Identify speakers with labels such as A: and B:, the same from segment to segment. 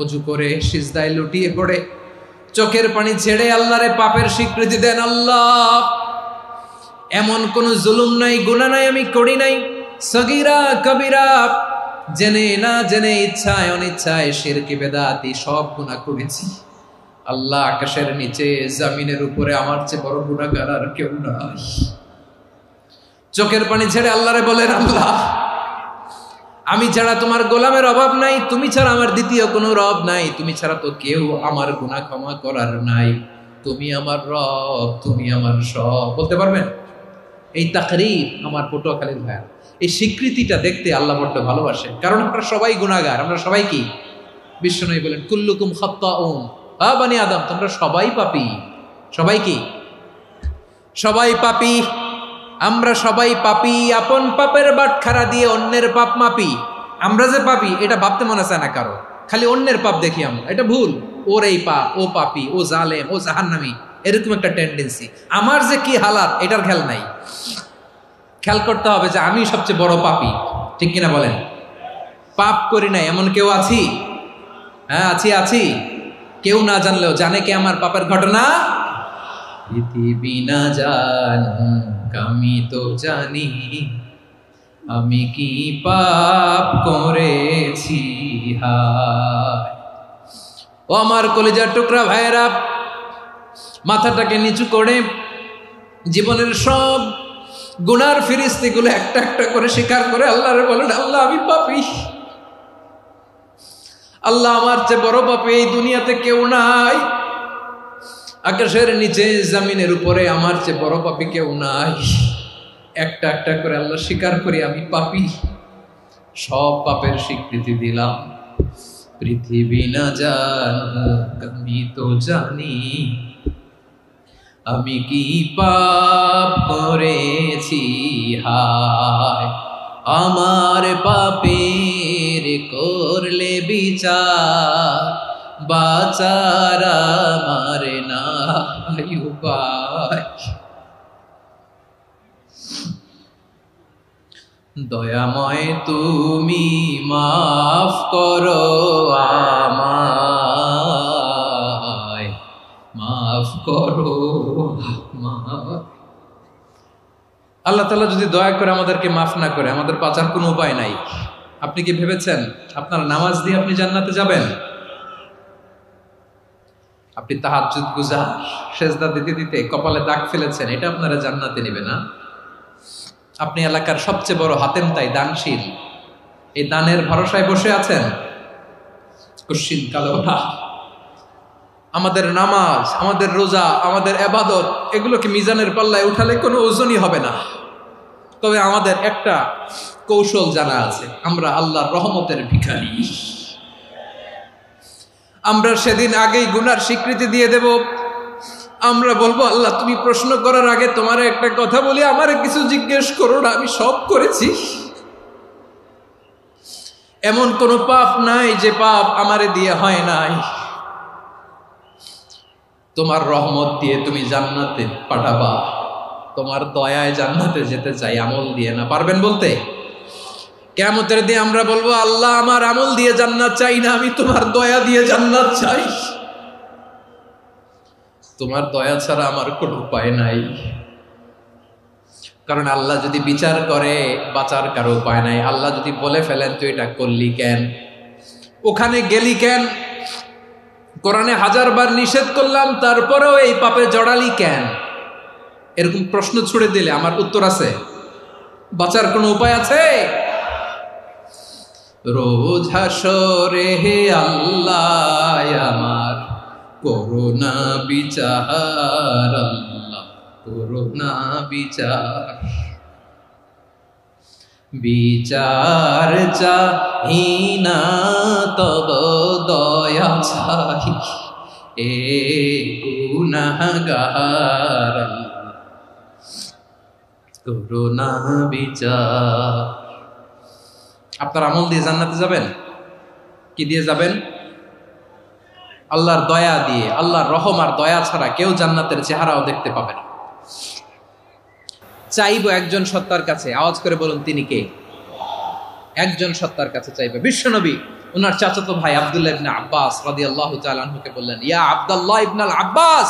A: অজু করে সিজদায় লুটিয়ে পড়ে চোখের পানি ছেড়ে আল্লাহরে পাপের স্বীকৃতি দেন। আল্লাহ, এমন কোন জুলুম নাই, গুনাহ নাই আমি করি নাই, সগীরা কবিরা, জেনে না জেনে, ইচ্ছায় অনিচ্ছায়, শিরকি বেদাতি সব গুনাহ করেছি। আল্লাহ, আকাশের নিচে জমিনের উপরে আমার চেয়ে বড় গুনাহগার আর কেউ নাই। চোখের পানি ছেড়ে আল্লাহরে বলেন, আল্লাহ, আমি ছাড়া তোমার গোলামের অভাব নাই, তুমি ছাড়া আমার দ্বিতীয় কোনো রব নাই, তুমি ছাড়া তো কেউ আমার গুনাহ ক্ষমা করার নাই, তুমি আমার রব, তুমি আমার সব। বলতে পারবেন? এই তাকরীর আমার পটুয়াখালীর ভাইয়া, এই স্বীকৃতিটা দেখতে আল্লাহ বড্ড ভালোবাসে, কারণ আমরা সবাই গুনাহগার, আমরা সবাই কি? বিশ্বনবী বলেন, কুল্লুকুম খাত্তাউন, বানি আদম, তোমরা সবাই পাপী। সবাই কি? সবাই পাপী। আমরা সবাই পাপী, আপন পাপের বাটখারা দিয়ে অন্যের পাপ মাপি। আমরা যে পাপী এটা ভাবতে মনে চায় না কারো, খালি অন্যের পাপ দেখি আমরা, এটা ভুল। ওর এই পাপ, ও পাপী, ও জালেম, ও জাহান্নামী, এরকম একটা টেন্ডেন্সি। আমার যে কি হালাত এটার খেয়াল নাই। খেয়াল করতে হবে যে আমি সবচেয়ে বড় পাপী, ঠিক কিনা বলেন? পাপ করি নাই এমন কেউ আছি? হ্যাঁ, আছি। কেউ না জানলেও জানে কে আমার পাপের ঘটনা? পৃথিবী না জানুক আমি তো জানি, আমি কি পাপ করেছি। হায় ও আমার কলিজার টুকরা ভাইয়েরা, মাথাটাকে নিচু করে জীবনের সব গুনার ফিরিস্তিগুলো একটা একটা করে স্বীকার করে আল্লাহরে বলেন, আল্লাহ, আমি পাপী। আল্লাহ, আমার চেয়ে বড় পাপী এই দুনিয়াতে কেউ নাই। আকাশের নিচে জমিনের উপরে আমার চেয়ে বড় পাপী কেউ নাই। একটা একটা করে আল্লাহ স্বীকার করি আমি পাপী। সব পাপের স্বীকৃতি দিলাম। পৃথিবী না জানুক আমি তো জানি, আমি কি পাপ করেছি। হায় আমার পাপের করলে বিচার, বাঁচার আমার নাই উপায়। দয়াময় তুমি মাফ করো আমায়, মাফ করো আমায়। আল্লাহ তাআলা যদি দয়া করে আমাদেরকে মাফ না করে, আমাদের বাঁচার কোনো উপায় নাই। আপনি কি ভেবেছেন আপনার নামাজ দিয়ে আপনি জান্নাতে যাবেন? আপনি তাহাজ্জুদ গুজার, সেজদা দিতে দিতে কপালে দাগ ফেলেছেন, এটা আপনারা জান্নাতে নেবে না। আপনি এলাকার সবচেয়ে বড় হাতেম তাই দানশীল, এই দানের ভরসায় বসে আছেন, কুশ্চিন কালো না। আমাদের নামাজ, আমাদের রোজা, আমাদের ইবাদত, এগুলোকে মিজানের পাল্লায় উঠালে কোনো ওজনই হবে না। তবে আমাদের একটা কৌশল জানা আছে, আমরা আল্লাহর রহমতের ভিখারি। আমরা সেদিন আগেই গুনার স্বীকৃতি দিয়ে দেব। আমরা বলবো, আল্লাহ, তুমি প্রশ্ন করার আগে তোমার একটা কথা বলি, আমারে কিছু জিজ্ঞেস করো না, আমি সব করেছি। এমন কোন পাপ নাই যে পাপ আমারে দিয়ে হয় নাই। তোমার রহমত দিয়ে তুমি জান্নাতে পাঠাবা, তোমার দয়ায় জান্নাতে যেতে চাই, আমল দিয়ে না। পারবেন বলতে? কিয়ামতের দিন আমরা বলবো, আল্লাহ, আমার আমল দিয়ে জান্নাত চাই না, আমি তোমার দয়া দিয়ে জান্নাত চাই। তোমার দয়া ছাড়া আমার কোনো উপায় নাই। কারণ আল্লাহ যদি বিচার করে, বাঁচার কারো উপায় নাই। আল্লাহ যদি বলে ফেলেন তুই এটা করলি কেন, ওখানে গেলি কেন, কোরআনে 1000 বার নিষেধ করলাম তারপরেও এই পাপে জড়ালি কেন, এরকম প্রশ্ন ছুড়ে দিলে আমার উত্তর আছে? বাঁচার কোনো উপায় আছে? রোজ হাসরে হে আল্লাহ আমার করুণা বিচার, আল্লাহ করুণা বিচার। বিচার চাহি না তব দয়া চাহি, এ গুনাহগার, আল্লাহ করুণা বিচার। আপনার আমল দিয়ে জান্নাতে যাবেন? কি দিয়ে যাবেন? আল্লাহর দয়া দিয়ে। আল্লাহর রহম আর দয়া ছাড়া কেউ জান্নাতের চেহারাও দেখতে পাবে না। চাইবো একজন সত্তার কাছে, আওয়াজ করে বলুন তিনি কে? একজন সত্তার কাছে চাইবে, বিশ্বনবী ওনার চাচাতো ভাই আব্দুল্লাহ ইবনে আব্বাস রাদিয়াল্লাহু তাআলা আনহুকে বললেন, ইয়া আব্দুল্লাহ ইবনে আব্বাস,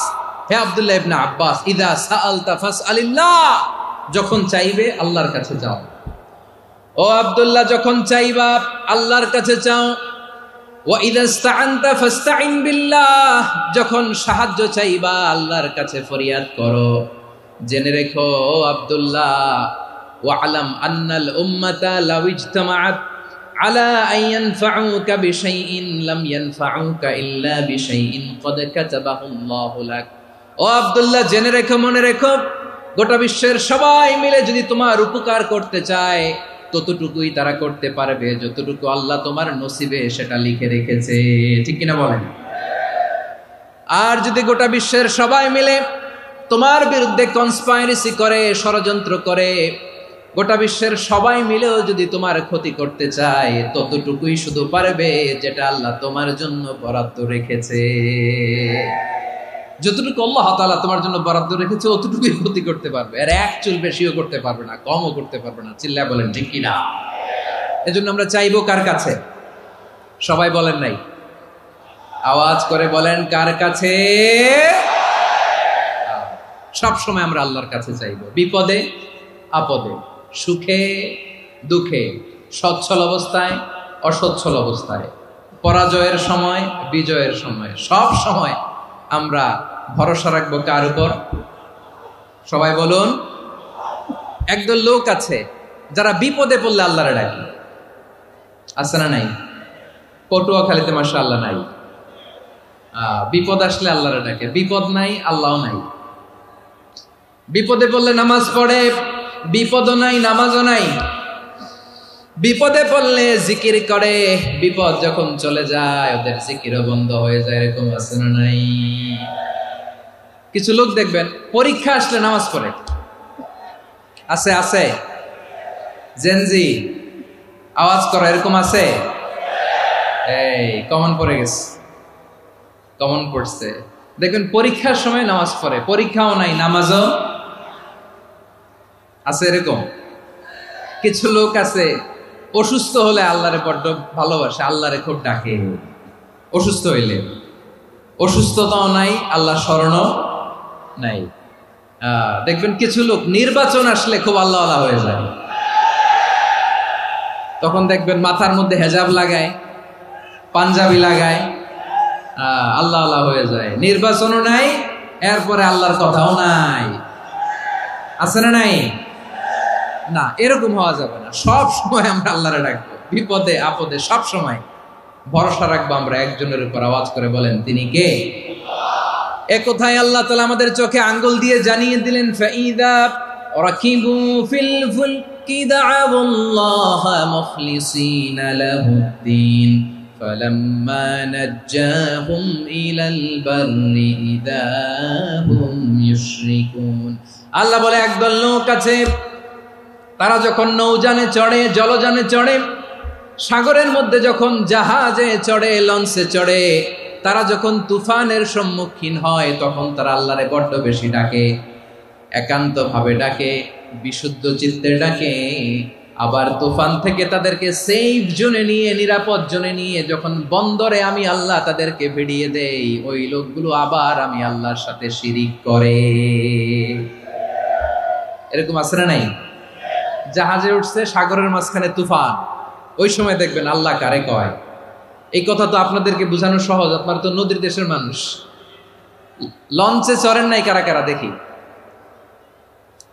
A: হে আব্দুল্লাহ ইবনে আব্বাস, ইদা সাআলতা ফাসআলিল্লাহ, যখন চাইবে আল্লাহর কাছে যাও। ও আব্দুল্লাহ, যখন চাইবা আল্লাহর কাছে চাও। ওয়া ইদা ইসতাআনতা ফাসতাইন বিল্লাহ, যখন সাহায্য চাইবা আল্লাহর কাছে ফরিয়াদ করো। জেনে রেখো ও আব্দুল্লাহ, ওয়া'লাম আন্নাল উম্মাতা লাউ ইজতামাআত আলা আন ইয়ানফাউকা বিশাইইন লাম ইয়ানফাউকা ইল্লা বিশাইইন ক্বাদ কাতাবাহু আল্লাহু লাক। ও আব্দুল্লাহ, জেনে রেখো, মনে রেখো, গোটা বিশ্বের সবাই মিলে যদি তোমার উপকার করতে চায় ততটুকুই তারা করতে পারবে যতটুকু আল্লাহ তোমার নসিবে সেটা লিখে রেখেছে। ঠিক কিনা বলেন? আর যদি গোটা বিশ্বের সবাই মিলে তোমার বিরুদ্ধে কনস্পাইরেসি করে, ষড়যন্ত্র করে, গোটা বিশ্বের সবাই মিলেও যদি তোমার ক্ষতি করতে চায় ততটুকুই শুধু পারবে যেটা আল্লাহ তোমার জন্য বরাদ্দ রেখেছে। যতটুকু আল্লাহ তাআলা তোমার জন্য বরাদ্দ রেখেছে অতটুকুই ক্ষতি করতে পারবে, আর এক চুল বেশিও করতে পারবে না, কমও করতে পারবে না। চিল্লায় বলেন ঠিক কিনা? এজন্য আমরা চাইবো কার কাছে? সবাই বলেন নাই, আওয়াজ করে বলেন কার কাছে? সব সময় আমরা আল্লাহর কাছে চাইবো, বিপদে আপদে, সুখে দুঃখে, সচ্ছল অবস্থায় অসচ্ছল অবস্থায়, পরাজয়ের সময় বিজয়ের সময়, সব সময় আমরা ভরসা রাখবো কার উপর? সবাই বলুন। একদল লোক আছে যারা বিপদে পড়লে আল্লাহরে ডাকে, আছে না নাই? পটুয়াখালীতে মাশাআল্লাহ নাই। বিপদ আসলে আল্লাহরে ডাকে, বিপদ নাই আল্লাহও নাই। বিপদে পড়লে নামাজ পড়ে, বিপদও নাই নামাজও নাই। বিপদে পড়লে জিকির করে, বিপদ যখন চলে যায় ওদের জিকিরও বন্ধ হয়ে যায়। এরকম আছে না নাই? কিছু লোক দেখবেন পরীক্ষা আসলে নামাজ পড়ে, আছে আছে। জেনজি আওয়াজ করো, এরকম আছে? এই কমন পড়ে গেছে, কমন পড়ছে। দেখবেন পরীক্ষার সময় নামাজ পড়ে, পরীক্ষাও নাই নামাজও আছে। এরকম কিছু লোক আছে অসুস্থ হলে আল্লাহরে বড্ড ভালোবাসে, আল্লাহরে খুব ডাকে। অসুস্থ হইলে অসুস্থতাও নাই, আল্লাহ স্মরণও নাই। দেখবেন কিছু লোক নির্বাচন আসলে খুব আল্লাহ আল্লাহ হয়ে যায়, তখন দেখবেন মাথার মধ্যে হেজাব লাগায়, পাঞ্জাবি লাগায়, আল্লাহ আল্লাহ হয়ে যায়। নির্বাচনও নাই, এরপরে আল্লাহর কথাও নাই। আছে না নাই? না, এরকম হওয়া যাবে না। সব সময় আমরা আল্লাহরে ডাকবো, বিপদে আপদে সব সময় ভরসা রাখবো আমরা একজনের উপর। আওয়াজ করে বলেন তিনি কে? এ কথায় আল্লাহ তাআলা আমাদের চোখে আঙ্গুল দিয়ে জানিয়ে দিলেন, ফাইদা রাকিবু ফিল ফুলকি দা'আবুল্লাহা মুখলিসিনা লাহুদ্দিন ফালাম্মা নাজ্জাহুম ইলাল বাররি ইযা হুম ইউশরিকুন। আল্লাহ বলে একদল লোক আছে, তারা যখন নৌযানে চড়ে, জলযানে চড়ে, সাগরের মধ্যে যখন জাহাজে চড়ে, লঞ্চে চড়ে, তারা যখন তুফানের সম্মুখীন হয় তখন তারা আল্লাহরে বড্ড বেশি ডাকে, একান্ত ভাবে ডাকে, বিশুদ্ধ চিত্তে ডাকে। আবার তুফান থেকে তাদেরকে সেফ জোনে নিয়ে, নিরাপদ জোনে নিয়ে যখন বন্দরে আমি আল্লাহ তাদেরকে ভিড়িয়ে দেই, ওই লোকগুলো আবার আমি আল্লাহর সাথে শিরিক করে। এরকম আছে না নাই? জাহাজে উঠছে, সাগরের মাঝখানে তুফান, ওই সময় দেখবেন আল্লাহ কারে কয়। এই কথা তো আপনাদেরকে বোঝানো সহজ, আপনারা তো নদীর দেশের মানুষ। লঞ্চে চড়েন নাই কারা কারা? দেখি,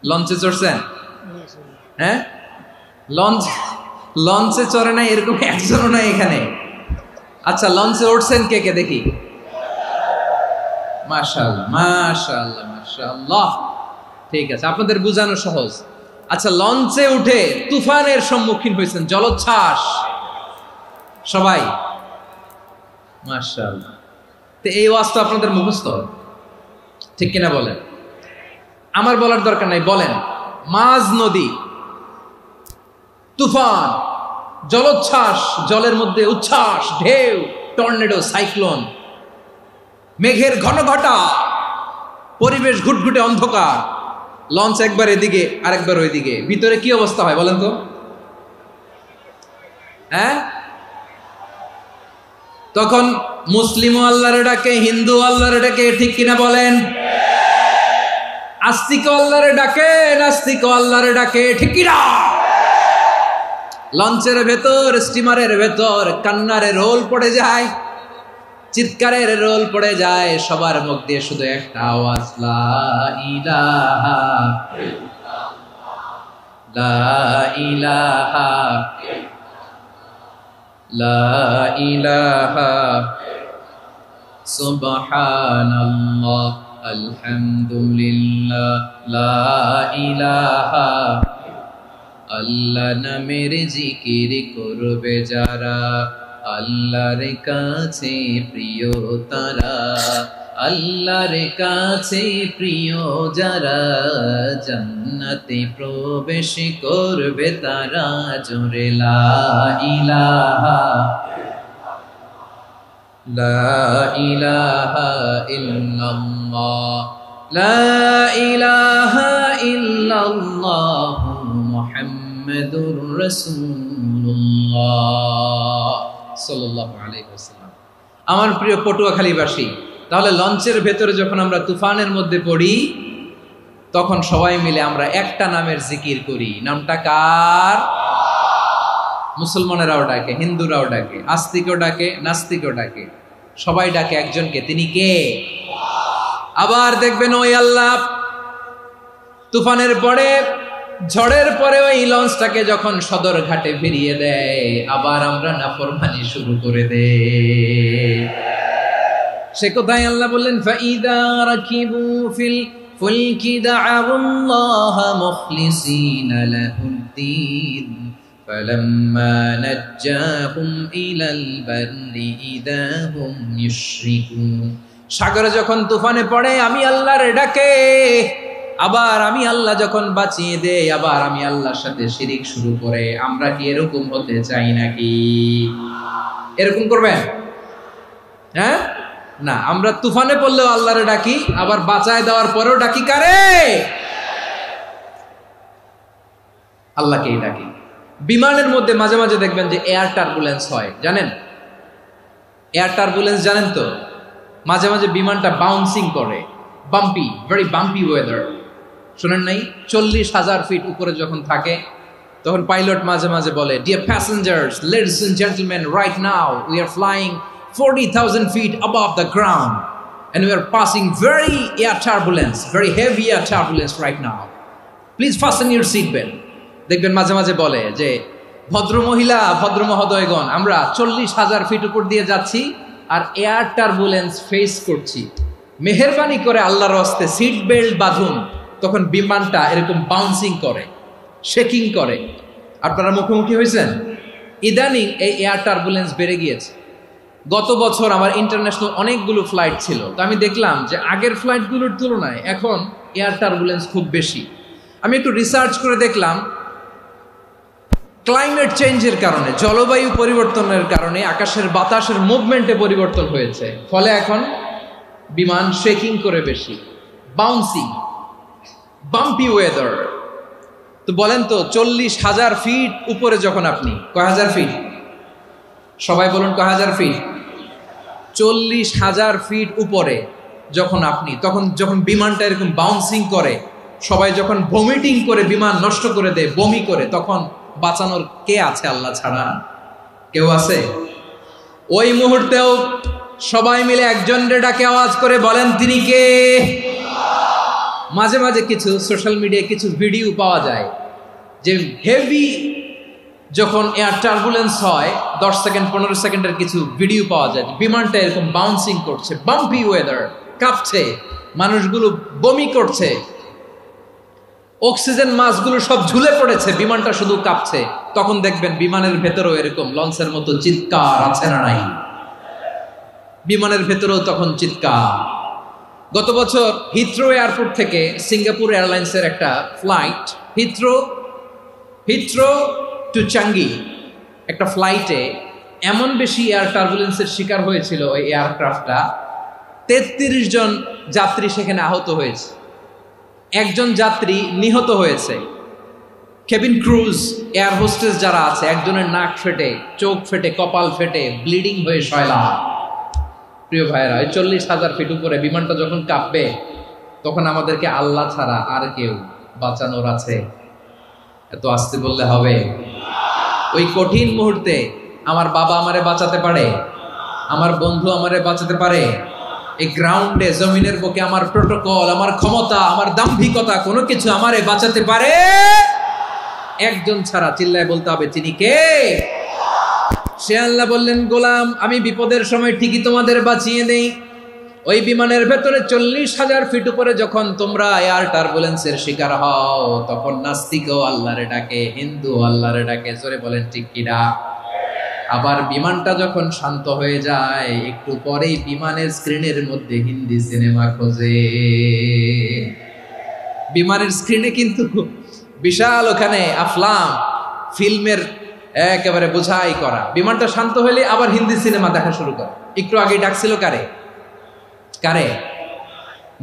A: লঞ্চে চড়ছেন? হ্যাঁ, লঞ্চে চড়ে নাই এরকম একজনও নাই এখানে। আচ্ছা, লঞ্চে উঠছেন কে কে? দেখি। মাশাআল্লাহ মাশাআল্লাহ মাশাআল্লাহ, ঠিক আছে, আপনাদের বোঝানো সহজ। আচ্ছা, লঞ্চে উঠে তুফানের সম্মুখীন হয়েছেন, জলোচ্ছ্বাস, সবাই? মাশাআল্লাহ। তো এই ওয়াজ তো আপনাদের মুখস্থ, ঠিক কিনা বলেন? আমার বলার দরকার নাই, বলেন। মাঝ নদী, তুফান, জলোচ্ছ্বাস, জলের মধ্যে উচ্ছ্বাস, ঢেউ, টর্নেডো, সাইক্লোন, মেঘের ঘনঘটা, পরিবেশ ঘুটঘুটে অন্ধকার, লঞ্চ একবার এদিকে আরেকবার ওইদিকে, ভিতরে কি অবস্থা হয় বলেন তো? হ্যাঁ, তখন মুসলিমও আল্লাহরে ডাকে, হিন্দু আল্লাহরে ডাকে, ঠিক কিনা বলেন? আস্তিক আল্লাহরে ডাকে, নাস্তিক আল্লাহরে ডাকে, ঠিক কিনা? লঞ্চের ভেতর, স্টিমারের ভেতর কান্নারে রোল পড়ে যায়, চিৎকারের রোল পড়ে যায়, সবার মুখ দিয়ে শুধু একটা আওয়াজ, লা ইলাহা লা ইলাহা লা ইলাহা সুবহানাল্লাহ আলহামদুলিল্লাহ লা ইলাহা। আল্লাহ নামের জিকির করবে যারা, আল্লাহর কাছে প্রিয় তারা, আল্লাহর কাছে প্রিয় যারা, জান্নাতে প্রবেশ করবে তারা, জোরে লা ইলাহা লা ইলাহা ইল্লাল্লাহ লা ইলাহা ইল্লাল্লাহ মুহাম্মাদুর রাসূলুল্লাহ সাল্লাল্লাহু আলাইহি ওয়াসাল্লাম। আমার প্রিয় পটুয়াখালীবাসী, তাহলে লঞ্চের ভেতরে যখন আমরা তুফানের মধ্যে পড়ি, তখন সবাই মিলে আমরা একটা নামের জিকির করি। নামটা কার? মুসলমানেরাও ডাকে, হিন্দুরাও ডাকে, আস্তিকও ডাকে, নাস্তিকও ডাকে, সবাই ডাকে একজনকে। তিনি কে? আবার দেখবেন ওই আল্লাহ তুফানের পরে, ঝড়ের পরে ওই লঞ্চটাকে যখন সদর ঘাটে ফিরিয়ে দেয়, আবার আমরা নাফরমানি শুরু করে দেই। সে কোথায়? আল্লাহ বললেন, ফাইদা রাকিবু ফিল ফুলকি দা'আউল্লাহা মুখলিসিনা লাহুদ্দিন ফালাম্মা নাজ্জাহুম ইলাল বাররি ইযা হুম ইউশরিকুন। সাগরে যখন তুফানে পড়ে আমি আল্লাহর ডাকে, আবার আমি আল্লাহ যখন বাঁচিয়ে দেই, আবার আমি আল্লাহর সাথে শিরিক শুরু করে। আমরা কি এরকম হতে চাই নাকি? এরকম করবেন? হ্যাঁ না, আমরা তুফানে পড়লেও আল্লাহরে ডাকি, আবার বাঁচায় দেওয়ার পরেও ডাকি কারে? আল্লাহকেই ডাকি। বিমানের মধ্যে মাঝে মাঝে দেখবেন যে এয়ার টার্বুলেন্স হয়, জানেন? এয়ার টার্বুলেন্স জানেন তো? মাঝে মাঝে বিমানটা বাউন্সিং করে, বাম্পি, ভেরি বাম্পি ওয়েদার। শোনেন নাই? 40,000 ফিট উপরে যখন থাকে, তখন পাইলট মাঝে মাঝে বলে, dear passengers, ladies and gentleman, right now we are flying 40,000 feet above the ground and we are passing very air turbulence, very heavy air turbulence right now. Please fasten your seat belt. দেখবেন মাঝে মাঝে বলে যে, ভদ্র মহিলা, ভদ্র মহোদয়গণ, আমরা 40,000 ফিট উপর দিয়ে যাচ্ছি আর এয়ার টার্বুলেন্স ফেস করছি, মেহেরবানি করে আল্লাহর হস্তে সিট বেল্ট বাঁধুন। তখন বিমানটা এরকম বাউন্সিং করে, শেকিং করে। আপনারা মুখোমুখি হয়েছেন? ইদানিং এই এয়ার টার্বুলেন্স বেড়ে গিয়েছে। গত বছর আমার ইন্টারন্যাশনাল অনেকগুলো ফ্লাইট ছিল, তো আমি দেখলাম যে আগের ফ্লাইটগুলোর তুলনায় এখন এয়ার টার্বুলেন্স খুব বেশি। আমি একটু রিসার্চ করে দেখলাম, ক্লাইমেট চেঞ্জের কারণে, জলবায়ু পরিবর্তনের কারণে আকাশের বাতাসের মুভমেন্টে পরিবর্তন হয়েছে, ফলে এখন বিমান শেকিং করে বেশি, বাউন্সিং, বাম্পি ওয়েদার। তো বলেন তো, 40,000 ফিট উপরে যখন আপনি, কয় হাজার ফিট? সবাই বলুন, কয় হাজার ফিট? 40,000 ফিট উপরে যখন আপনি, তখন যখন বিমানটা এরকম বাউন্সিং করে, সবাই যখন ভমিটিং করে বিমান নষ্ট করে দেয়, বমি করে, তখন বাঁচানোর কে আছে আল্লাহ ছাড়া? কেউ আছে? ওই মুহূর্তেও সবাই মিলে একজনের ডাকে আওয়াজ করে বলেন, তিনি কে? মাঝে মাঝে কিছু সোশ্যাল মিডিয়ায় কিছু ভিডিও পাওয়া যায় যে হেভি যখন এয়ার টার্বুলেন্স হয়, 10 সেকেন্ড 15 সেকেন্ডের কিছু ভিডিও পাওয়া যায়, বিমানটা এরকম বাউন্সিং করছে, বাম্পি ওয়েদার, কাঁপছে, মানুষগুলো বমি করছে, অক্সিজেন মাস্কগুলো সব ঝুলে পড়েছে, বিমানটা শুধু কাঁপছে। তখন দেখবেন বিমানের ভেতরেও এরকম লঞ্চের মতো চিৎকার আছে না নাই? বিমানের ভেতরেও তখন চিৎকার। গত বছর হিথ্রো এয়ারপোর্ট থেকে সিঙ্গাপুর এয়ারলাইন্সের একটা ফ্লাইট, হিথ্রো টু চাঙ্গি, একটা ফ্লাইটে এমন বেশি এয়ার টার্বুলেন্সের শিকার হয়েছিল ওই এয়ারক্রাফটটা, 33 জন যাত্রী সেখানে আহত হয়েছে, একজন যাত্রী নিহত হয়েছে। কেবিন ক্রুজ, এয়ার হোস্টেস যারা আছে, একজনের নাক ফেটে, চোখ ফেটে, কপাল ফেটে, ব্লিডিং হয়ে শয়লা। প্রিয় ভাইয়েরা, 40,000 ফিট উপরে বিমানটা যখন কাঁপবে, তখন আমাদেরকে আল্লাহ ছাড়া আর কেউ বাঁচানোর আছে? এত আস্তে বললে হবে? ওই কঠিন মুহূর্তে আমার বাবা আমারে বাঁচাতে পারে, আমার বন্ধু আমারে বাঁচাতে পারে। এই গ্রাউন্ডে, জমিনের বুকে আমার প্রোটোকল, আমার ক্ষমতা, আমার দাম্ভিকতা, কোনো কিছু আমারে বাঁচাতে পারে? একজন ছাড়া, চিল্লায় বলতে হবে, তিনি কে? সে আল্লাহ বললেন, গোলাম, আমি বিপদের সময় ঠিকই তোমাদের বাঁচিয়ে দেই। ওই বিমানের ভেতরে 40,000 ফিট উপরে যখন তোমরা এয়ার টার্বুলেন্সের শিকার হও, তখন নাস্তিকও আল্লাহরে ডাকে, হিন্দু আল্লাহরে ডাকে। জোরে বলেন ঠিক কিনা? আবার বিমানটা যখন শান্ত হয়ে যায়, একটু পরেই বিমানের স্ক্রিনের মধ্যে হিন্দি সিনেমা খোঁজে। বিমানের স্ক্রিনে কিন্তু বিশাল ওখানে আফলাম ফিল্মের একেবারে বোঝাই করা। বিমানটা শান্ত হলে আবার হিন্দি সিনেমা দেখা শুরু করে। একটু আগে ডাকছিল কারে? কারে?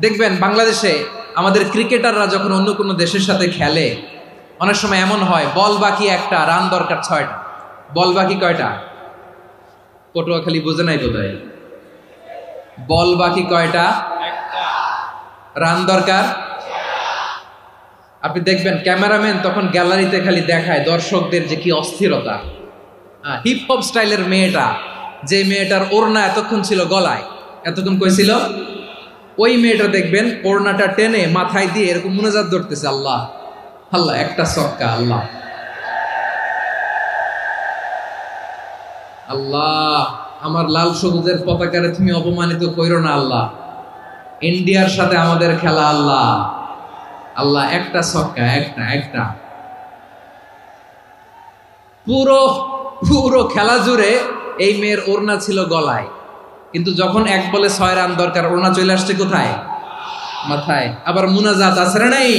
A: দেখবেন বাংলাদেশে আমাদের ক্রিকেটাররা যখন অন্য কোনো দেশের সাথে খেলে, অনেক সময় এমন হয়, বল বাকি একটা, রান দরকার 6টা। বল বাকি কয়টা? পটুয়াখালী বোঝে নাই বোধহয়। বল বাকি কয়টা? রান দরকার। আপনি দেখবেন ক্যামেরাম্যান তখন গ্যালারিতে খালি দেখায় দর্শকদের যে কি অস্থিরতা। হিপ হপ স্টাইলের মেয়েটা, যে মেয়েটার ওড়না এতক্ষণ ছিল গলায়, এতক্ষণ কইছিল, ওই মেয়েটা দেখবেন ওড়নাটা টেনে মাথায় দিয়ে এরকম মুনাজাত ধরতেছে, আল্লাহ আল্লাহ, একটা ছক্কা, আল্লাহ আল্লাহ, আমার লাল সবুজের পতাকারে তুমি অপমানিত কইরো না আল্লাহ, ইন্ডিয়ার সাথে আমাদের খেলা, আল্লাহ আল্লাহ, একটা ছক্কা, একটা। পুরো খেলা জুড়ে এই মেয়ের ওড়না ছিল গলায়, কিন্তু যখন 1 বলে 6 রান দরকার, ওড়না চলে আসছে কোথায়? মাথায়। আবার মুনাজাত আছে না নাই?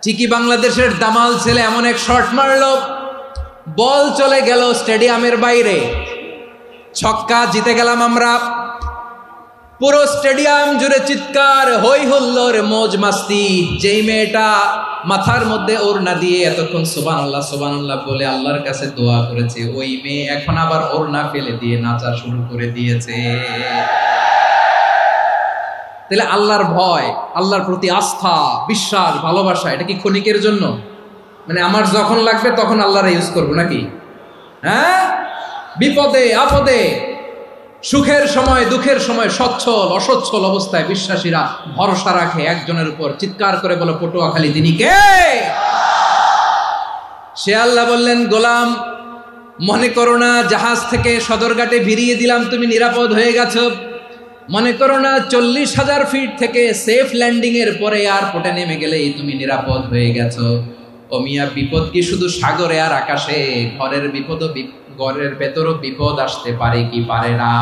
A: ঠিকই বাংলাদেশের দামাল ছেলে এমন এক শট মারলো, বল চলে গেল স্টেডিয়ামের বাইরে, ছক্কা, জিতে গেলাম আমরা। পুরো স্টেডিয়াম জুড়ে চিৎকার, হই হুল্লোড়, মৌজ মাস্তি। যেই মেয়েটা মাথার মধ্যে ওড়না দিয়ে এতক্ষণ সুবহানাল্লাহ সুবহানাল্লাহ বলে আল্লাহর কাছে দোয়া করেছে, ওই মেয়ে এখন আবার ওড়না ফেলে দিয়ে নাচা শুরু করে দিয়েছে। তাহলে আল্লাহর ভয়, আল্লাহর প্রতি আস্থা, বিশ্বাস, ভালোবাসা, এটা কি ক্ষণিকের জন্য? মানে আমার যখন লাগবে তখন আল্লাহর ইউজ করবো নাকি? হ্যাঁ, বিপদে আপদে, সুখের সময় দুঃখের সময়, সচ্ছল অসচ্ছল অবস্থায় বিশ্বাসীরা ভরসা রাখে একজনের উপর। চিৎকার করে বলো, পটুয়াখালী তিনি কে? সে আল্লাহ বললেন, গোলাম, মনে করো না জাহাজ থেকে সদরঘাটে ভিড়িয়ে দিলাম, তুমি নিরাপদ হয়ে গেছো। মনে করো না 40,000 ফিট থেকে সেফ ল্যান্ডিং এর পরে এয়ারপোর্টে নেমে গেলেই তুমি নিরাপদ হয়ে গেছো। ও মিয়া, বিপদ কি শুধু সাগরে আর আকাশে? ঘরের ভেতরও বিপদ আসতে পারে কি পারে না?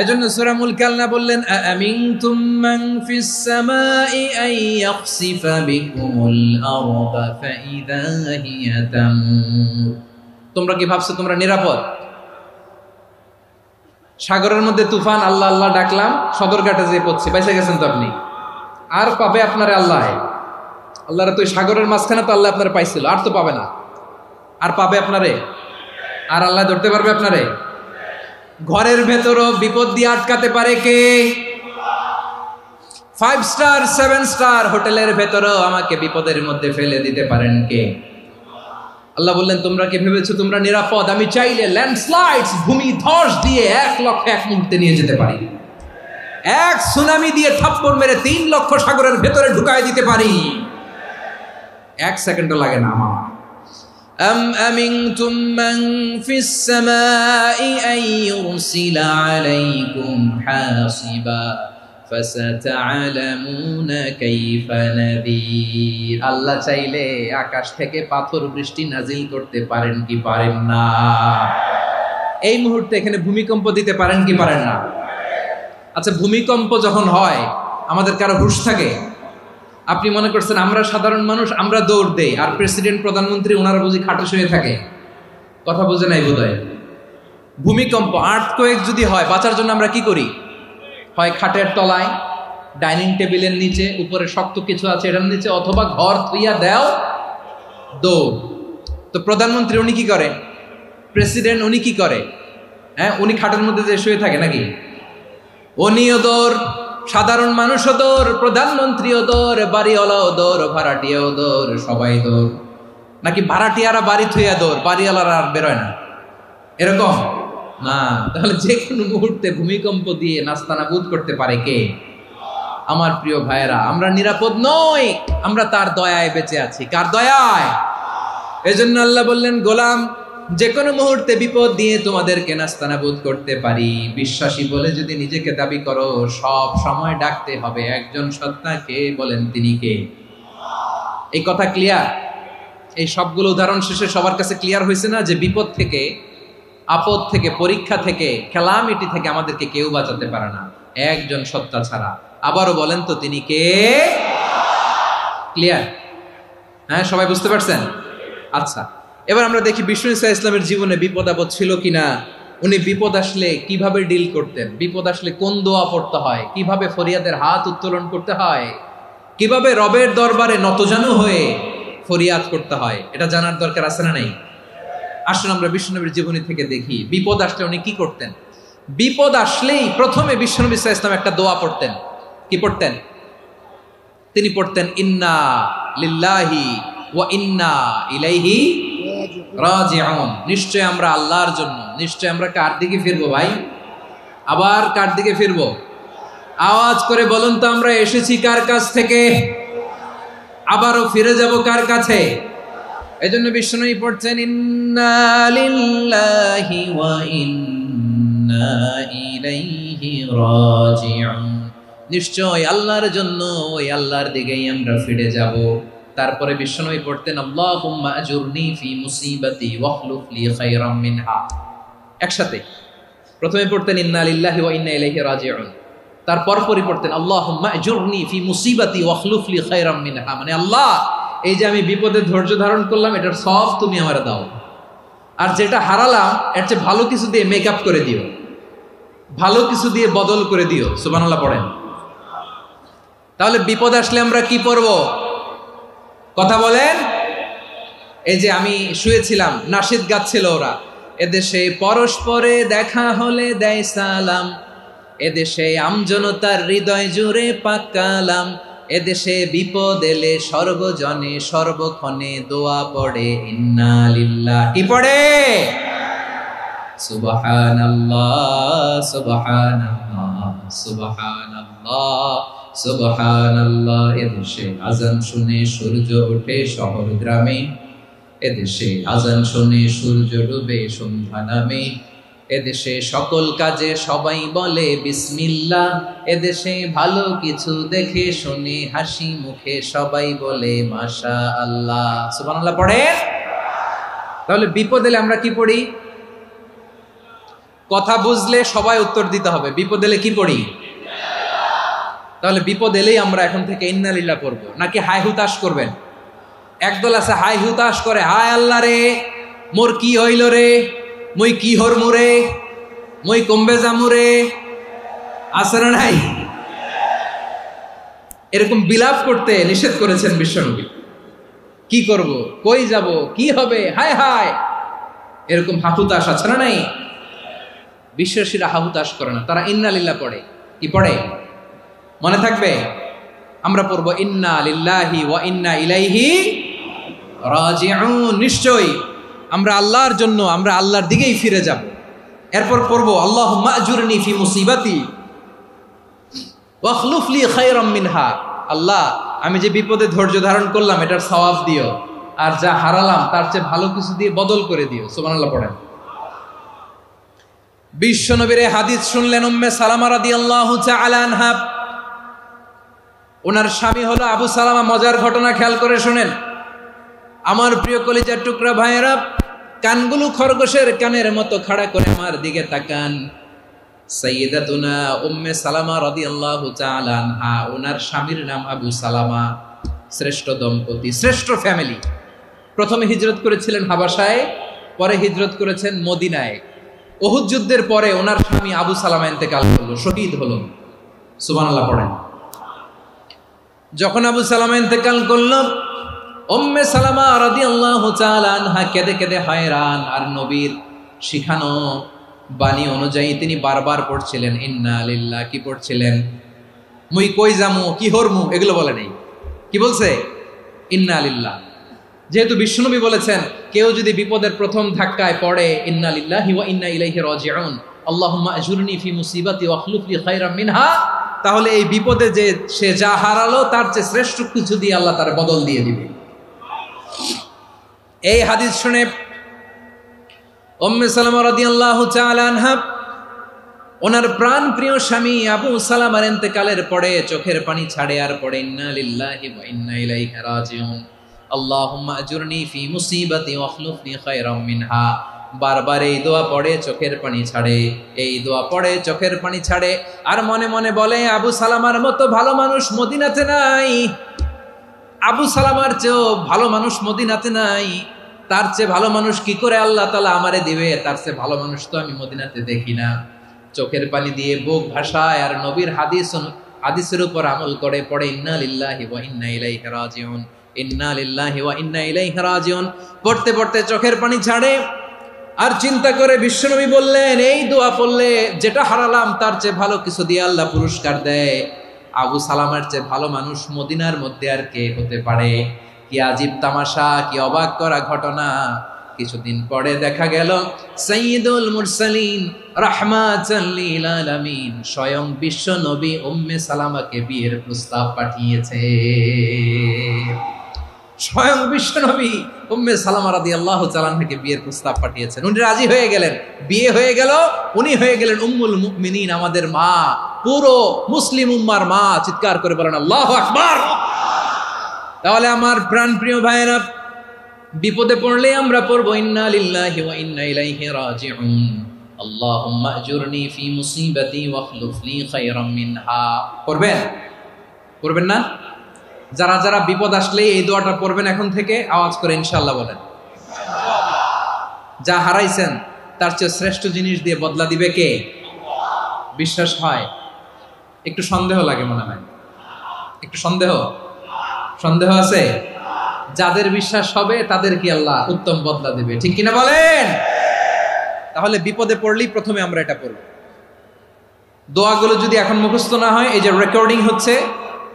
A: এজন্য সূরা মুলক আল্লাহ বললেন, আমিনতুম মান ফিস সামাই আন ইয়াখসিফা বিকুমুল আরদা ফাইযা হিয়া তামুর। তোমরা কি ভাবছো তোমরা নিরাপদ? সাগরের মধ্যে তুফান, আল্লাহ আল্লাহ ডাকলাম, সদরঘাটে যেয়ে পড়ছে, বাইসে গেছেন তো আপনি। আর পাবে আপনারে আল্লাহ? আল্লাহর তো সাগরের মাঝখানে তো আল্লাহ আপনারে পাইছিল, আর তো পাবে না। আর পাবে আপনারে? আর আল্লাহ ধরতে পারবে আপনারে? ঘরের ভেতরও বিপদ দিয়ে আটকাতে পারে কে? 5 স্টার 7 স্টার হোটেলের ভেতরও আমাকে বিপদের মধ্যে ফেলে দিতে পারেন কে? আল্লাহ বললেন, তোমরা কি ভেবেছো তোমরা নিরাপদ? আমি চাইলে ল্যান্ডস্লাইডস, ভূমি ধস দিয়ে 1 লক্ষ 1 মুহূর্তে নিয়ে যেতে পারি। 1 সুনামি দিয়ে থাপ্পড় মেরে 3 লক্ষ সাগরের ভেতরে ঢুকায় দিতে পারি। 1 সেকেন্ডও লাগে না আমার। أم أمنتم من في السماء أن يرسل عليكم حاصبا فستعلمون كيف نذير। আল্লাহ চাইলে আকাশ থেকে পাথর বৃষ্টি নাজিল করতে পারেন কি পারেন না? এই মুহূর্তে এখানে ভূমিকম্প দিতে পারেন কি পারেন না? আচ্ছা, ভূমিকম্প যখন হয় আমাদের কারো হুঁশ থাকে? আপনি মনে করছেন আমরা সাধারণ মানুষ, আমরা দৌড় দেই, আর প্রেসিডেন্ট প্রধানমন্ত্রী ওনারা বুঝি খাটে শুয়ে থাকে? কথা বুঝে নাই বোধহয়। ভূমিকম্প, আর্থকোয়েক যদি হয়, বাঁচার জন্য আমরা কি করি? হয় খাটের তলায়, ডাইনিং টেবিলের নিচে, উপরে শক্ত কিছু আছে এটার নিচে, অথবা ঘর থুইয়া দেও দৌড়। তো প্রধানমন্ত্রী উনি কি করে, প্রেসিডেন্ট উনি কি করে? হ্যাঁ, উনি খাটের মধ্যে যে শুয়ে থাকে নাকি? উনিও দৌড়, সাধারণ মানুষও দৌড়, প্রধানমন্ত্রীও দৌড়, বাড়িওয়ালাও দৌড়, ভাড়াটিয়াও দৌড়, সবাই দৌড়। নাকি ভাড়াটিয়ারা বাড়ি থুইয়া দৌড়, বাড়িওয়ালারা আর বেরোয় না, এরকম না? তাহলে যে কোনো মুহূর্তে ভূমিকম্প দিয়ে নাস্তানাবুদ করতে পারে কে? আমার প্রিয় ভাইয়েরা, আমরা নিরাপদ নই, আমরা তার দয়ায় বেঁচে আছি। কার দয়ায়? এজন্য আল্লাহ বললেন, গোলাম যে কোনো মুহূর্তে বিপদ দিয়ে তোমাদেরকে নাস্তানাবুদ করতে পারি। বিশ্বাসী বলে যদি নিজেকে দাবি করো, সব সময় ডাকতে হবে একজন সত্তাকে। বলেন তিনি কে? এই কথা ক্লিয়ার? এই সবগুলো উদাহরণ শেষে সবার কাছে ক্লিয়ার হয়েছে না যে বিপদ থেকে, আপদ থেকে, পরীক্ষা থেকে, ক্যালামিটি থেকে আমাদেরকে কেউ বাঁচাতে পারে না একজন সত্তা ছাড়া। আবারও বলেন তো তিনি কে? ক্লিয়ার? হ্যাঁ, সবাই বুঝতে পারছেন? আচ্ছা, এবার আমরা দেখি বিষ্ণু ইসা ইসলামের জীবনে বিপদ আপদ ছিল কিনা। উনি বিপদ আসলে কিভাবে ডিল করতেন, বিপদ আসলে কোন দোয়া পড়তে হয়, কিভাবে ফরিয়াদের হাত উত্তোলন করতে হয়, কিভাবে রবের দরবারে নতজানু হয়ে ফরিয়াদ করতে হয়, এটা জানার দরকার আছে না নাই? আসুন আমরা বিষ্ণুনবীর জীবনী থেকে দেখি বিপদ আসলে উনি কি করতেন। বিপদ আসলেই প্রথমে বিষ্ণুনবী সাল্লাল্লাহু আলাইহি ওয়াসাল্লাম একটা দোয়া পড়তেন। কি পড়তেন? তিনি পড়তেন, ইন্না লিল্লাহি ওয়া ইন্না ইলাইহি রাজিউন। নিশ্চয় আমরা আল্লাহর জন্য, নিশ্চয় আমরা কার দিকে ফিরবো ভাই? আবার কার দিকে ফিরবো? আওয়াজ করে বলুন তো, আমরা এসেছি কার কাছ থেকে, আবারও ফিরে যাব কার কাছে? এজন্য বিষ্ণুই পড়ছেন, ইন্না লিল্লাহি ওয়া ইন্না ইলাইহি রাজিউন। নিশ্চয় আল্লাহর জন্য, ওই আল্লাহর দিকেই আমরা ফিরে যাব। তারপরে বিষ্ণুই পড়তেন, আল্লাহুম্মা আজুরনি ফি মুসিবাতি ওয়াখলুফ লি খায়রাম মিনহা। একসাথে প্রথমে পড়তেন ইন্না লিল্লাহি ওয়া ইন্না ইলাইহি রাজিউন, তারপর পড়তেন আল্লাহুম্মা আজুরনি ফি মুসিবাতি ওয়াখলুফ লি খায়রাম মিনহা। মানে আল্লাহ, এই যে আমি বিপদে ধৈর্য ধারণ করলাম, এটার সব তুমি আমারে দাও, আর যেটা হারালাম এর চেয়ে ভালো কিছু দিয়ে মেকআপ করে দিও, ভালো কিছু দিয়ে বদল করে দিও। সুবহানাল্লাহ পড়েন। তাহলে বিপদ আসলে আমরা কি পড়ব? কথা বলেন। এই যে আমি শুয়েছিলাম, নাশিদ গাচ্ছিল ওরা, এদেশে পরস্পরে দেখা হলে দেয় সালাম, এদেশে আমজনতার হৃদয় জুড়ে পাকালাম, এদেশে বিপদ এলে সর্বজনে সর্বক্ষণে দোয়া পড়ে ইন্না লিল্লাহ। কি পড়ে? সুবহানাল্লাহ সুবহানাল্লাহ সুবহানাল্লাহ সুবহানাল্লাহ। এদেশে আজান শুনে সূর্য ওঠে শহর গ্রামে, এদেশে আজান শুনে সূর্য ডুবে সন্ধ্যা নামে, এদেশে সকল কাজে সবাই বলে বিসমিল্লাহ, এদেশে ভালো কিছু দেখে শুনে হাসি মুখে সবাই বলে মাশাআল্লাহ। সুবহানাল্লাহ পড়েন। তাহলে বিপদ এলে আমরা কি পড়ি? কথা বুঝলে সবাই উত্তর দিতে হবে, বিপদ এলে কি পড়ি? তাহলে বিপদ এলেই আমরা এখন থেকে ইন্না লিল্লাহ পড়বো, নাকি হাই হুতাশ করবেন? একদল আছে হাই হুতাশ করে, হায় আল্লাহ রে মোর কি হইল রে, মই কি হরমু রে, মই কমবে জামু রে, আছে না নাই? এরকম বিলাপ করতে নিষেধ করেছেন বিশ্বনবী। কি করব, কই যাব, কি হবে, হায় হায়, এরকম হাহুতাশ আছে না নাই? বিশ্বাসীরা হাহুতাশ করে না, তারা ইন্না লিল্লাহ পড়ে। কি পড়ে মনে থাকবে? আমরা পড়বো ইন্না লিল্লাহি ওয়া ইন্না ইলাইহি রাজিউন। নিশ্চয়ই আমরা আল্লাহর জন্য, আমরা আল্লাহর দিকেই ফিরে যাব। এরপর পড়বো আল্লাহুম্মা আজুরনি ফি মুসিবাতি ওয়াখলুফ লি খায়রাম মিনহা। আল্লাহ, আমি যে বিপদে ধৈর্য ধারণ করলাম এটার সওয়াব দিও, আর যা হারালাম তার চেয়ে ভালো কিছু দিয়ে বদল করে দিও। সুবহানাল্লাহ পড়েন। বিশ্বনবীর হাদিস শুনলেন উম্মে সালামা রাদিয়াল্লাহু তাআলা আনহা। ওনার স্বামী হলো আবু সালামা। মজার ঘটনা খেয়াল করে শুনেন আমার প্রিয় কলিজার টুকরা ভাইয়েরা। কানগুলো খরগোশের কানের মতো খাড়া করে আমার দিকে তাকান। সাইয়্যিদাতুনা উম্মে সালামা রাদিয়াল্লাহু তাআলা আনহা, ওনার স্বামীর নাম আবু সালামা। শ্রেষ্ঠ দম্পতি, শ্রেষ্ঠ ফ্যামিলি। প্রথমে হিজরত করেছিলেন হাবাসায়, পরে হিজরত করেছেন মদিনায়। উহুদ যুদ্ধের পরে ওনার স্বামী আবু সালামা ইন্তেকাল করলো, শহীদ হলো। সুবহানাল্লাহ পড়েন। যখন আবু সালামা ইন্তেকাল করল, উম্মে সালামা রাদিয়াল্লাহু তাআলা আনহা কেঁদে কেঁদে হয়রান। আর নবীর শিখানো বাণী অনুযায়ী তিনি বারবার পড়ছিলেন ইন্না লিল্লাহ। কি পড়ছিলেন? মুই কই যামু, কি হরমু, এগুলো বলে নেই। কি বলছে? ইন্না লিল্লাহ। যেহেতু বিশ্বনবী বলেছেন কেউ যদি বিপদের প্রথম ধাক্কায় পড়ে ইন্না লিল্লাহি ওয়া ইন্না ইলাইহি রাজিউন, আল্লাহুম্মা আজুরনি ফি মুসিবাতি ওয়া আখলুফ লি খায়রাম মিনহা, তাহলে এই বিপদে যে সে যা হারালো তার চেয়ে শ্রেষ্ঠ কিছু দিয়ে আল্লাহ তার বদল দিয়ে দিবে। এই হাদিস শুনে উম্মে সালামা রাদিয়াল্লাহু তাআলা আনহা ওনার প্রাণ প্রিয় স্বামী আবু সালামার ইন্তেকালের পরে চোখের পানি ছাড়ে আর পড়ে ইন্না লিল্লাহি ওয়া ইন্না ইলাইহি রাজিউন, আল্লাহুম্মা আজুরনি ফি মুসিবাতি ওয়া আখলুফনি খায়রাম মিনহা। বারবার এই দোয়া পড়ে চোখের পানি ছাড়ে, এই দোয়া পড়ে চোখের পানি ছাড়ে, আর মনে মনে বলে আবু সালামার মতো ভালো মানুষ মদিনাতে নাই, আবু সালামার চেয়েও ভালো মানুষ মদিনাতে নাই, তার চেয়ে ভালো মানুষ কি করে আল্লাহ তাআলা আমারে দিবে, তার চেয়ে ভালো মানুষ তো আমি মদিনাতে দেখি না। চোখের পানি দিয়ে বুক ভাসায় আর নবীর হাদিসের উপর আমল করে পড়ে ইন্না লিল্লাহি ওয়া ইন্না ইলাইহি রাজিউন, ইন্না লিল্লাহি ওয়া ইন্না ইলাইহি রাজিউন। পড়তে পড়তে চোখের পানি ছাড়ে আর চিন্তা করে বিশ্বনবী বললেন এই দোয়া পড়লে যেটা হারালাম তার চেয়ে ভালো কিছু দিয়ে আল্লাহ পুরস্কার দেয়। আবু সালামার চেয়ে ভালো মানুষ মদিনার মধ্যে আর কে হতে পারে? কি আজীব তামাশা, কি অবাক করা ঘটনা। কিছুদিন পরে দেখা গেল সাইয়্যিদুল মুরসালিন রাহমাতাল লিল আলামিন স্বয়ং বিশ্ব নবী উম্মে সালামাকে বিয়ের প্রস্তাব পাঠিয়েছে। স্বয়ং বিশ্ব নবী উম্মে সালামা রাদিয়াল্লাহু তাআলা আনহাকে বিয়ের প্রস্তাব পাঠিয়েছেন। উনি রাজি হয়ে গেলেন, বিয়ে হয়ে গেল, উনি হয়ে গেলেন উম্মুল মুমিনিন, আমাদের মা, পুরো মুসলিম উম্মার মা। চিৎকার করে বলেন আল্লাহু আকবার। তাহলে আমার প্রাণপ্রিয় ভাইয়েরা, বিপদে পড়লে আমরা পড়বো ইন্না লিল্লাহি ওয়া ইন্না ইলাইহি রাজিউন, আল্লাহুম্মা আজুরনি ফি মুসিবাতি ওয়া আখলুফ লি খায়রাম মিনহা। পড়বেন? পড়বেন না? যারা যারা বিপদ আসলে এই দোয়াটা পড়বেন এখন থেকে আওয়াজ করে ইনশাআল্লাহ বলেন। যা হারাইছেন তার চেয়ে শ্রেষ্ঠ জিনিস দিয়ে বদলা দিবে কে? বিশ্বাস হয়? একটু সন্দেহ লাগে মনে হয়, একটু সন্দেহ আছে? যাদের বিশ্বাস হবে তাদের কি আল্লাহ উত্তম বদলা দিবে, ঠিক কিনা বলেন? তাহলে বিপদে পড়লেই প্রথমে আমরা এটা পড়ব। দোয়াগুলো যদি এখন মুখস্থ না হয়, এই যে রেকর্ডিং হচ্ছে,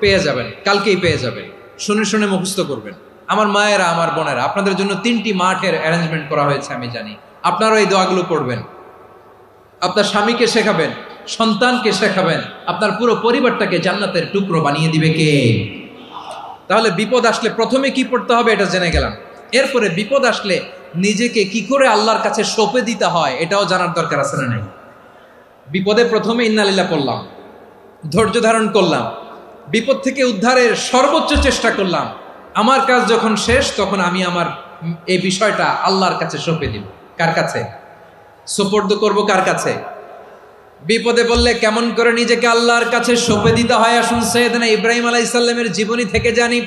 A: পেয়ে যাবেন, কালকেই পেয়ে যাবেন। শুনে শুনে মুখস্থ করবেন। আমার মায়েরা, আমার বোনেরা, আপনাদের জন্য 3টি মাঠের অ্যারেঞ্জমেন্ট করা হয়েছে, আমি জানি। আপনারাও এই দোয়াগুলো পড়বেন, আপনার স্বামীকে শেখাবেন, সন্তানকে শেখাবেন, আপনার পুরো পরিবারটাকে জান্নাতের টুকরো বানিয়ে দিবে কে? তাহলে বিপদ আসলে প্রথমে কি পড়তে হবে এটা জেনে গেলাম। এরপরে বিপদ আসলে নিজেকে কি করে আল্লাহর কাছে সঁপে দিতে হয় এটাও জানার দরকার আছে না নাই? বিপদে প্রথমে ইন্না লিল্লাহ পড়লাম, ধৈর্য ধারণ করলাম, বিপদ থেকে উদ্ধারের সর্বোচ্চ চেষ্টা করলাম। আমার কাজ যখন শেষ তখন আমি আমার এই বিষয়টা আল্লাহর কাছে সঁপে দিব। কার কাছে সুপর্দ করব? কার কাছে? বিপদে বললে কেমন করে নিজেকে আল্লাহর কাছে সঁপে দিতে হয় আসুন সাইয়েদনা ইব্রাহিম আলাইহিস সালামের জীবনী থেকে জানি।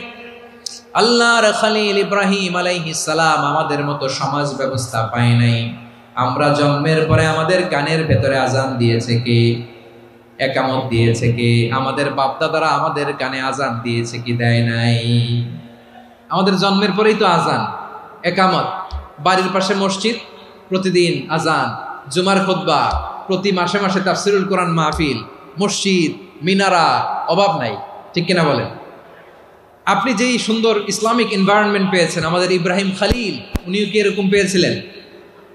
A: আল্লাহর খলিল ইব্রাহিম আলাইহিস সালাম আমাদের মতো সমাজ ব্যবস্থা পায় নাই। আমরা জন্মের পরে আমাদের কানের ভেতরে আজান দিয়েছে কে? একামত দিয়েছে কে? আমাদের বাপদাদারা আমাদের কানে আজান দিয়েছে কি? দেয় নাই। আমাদের জন্মের পরেই তো আজান, একামত, বাড়ির পাশে মসজিদ, প্রতিদিন আজান, জুমার খুতবা, প্রতি মাসে মাসে তাফসিরুল কোরআন মাহফিল, মসজিদ, মিনারা, অভাব নাই, ঠিক কিনা বলেন? আপনি যেই সুন্দর ইসলামিক এনভায়রনমেন্ট পেয়েছেন, আমাদের ইব্রাহিম খলিল উনিও কি এরকম পেয়েছিলেন?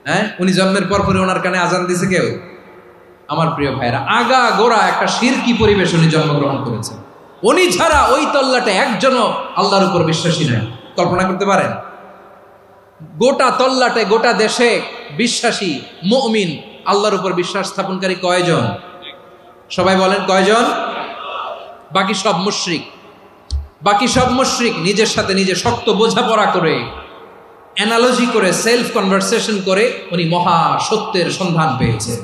A: হ্যাঁ, উনি জন্মের পর পরে ওনার কানে আজান দিয়েছে কেউ? আমার প্রিয় ভাইরা, আগা গোড়া একটা শিরকি পরিবেশ উনি জন্মগ্রহণ করেছেন। উনি ছাড়া ওই তল্লাটে একজনও আল্লাহর উপর বিশ্বাসী নয়। কল্পনা করতে পারেন? গোটা তল্লাটে, গোটা দেশে বিশ্বাসী মুমিন, আল্লাহর উপর বিশ্বাস স্থাপনকারী কয়জন? সবাই বলেন কয়জন? বাকি সব মুশরিক। বাকি সব মুশরিক নিজের সাথে নিজে শক্ত বোঝাপড়া করে, অ্যানালজি করে, সেলফ কনভারসেশন করে উনি মহা সত্যের সন্ধান পেয়েছেন।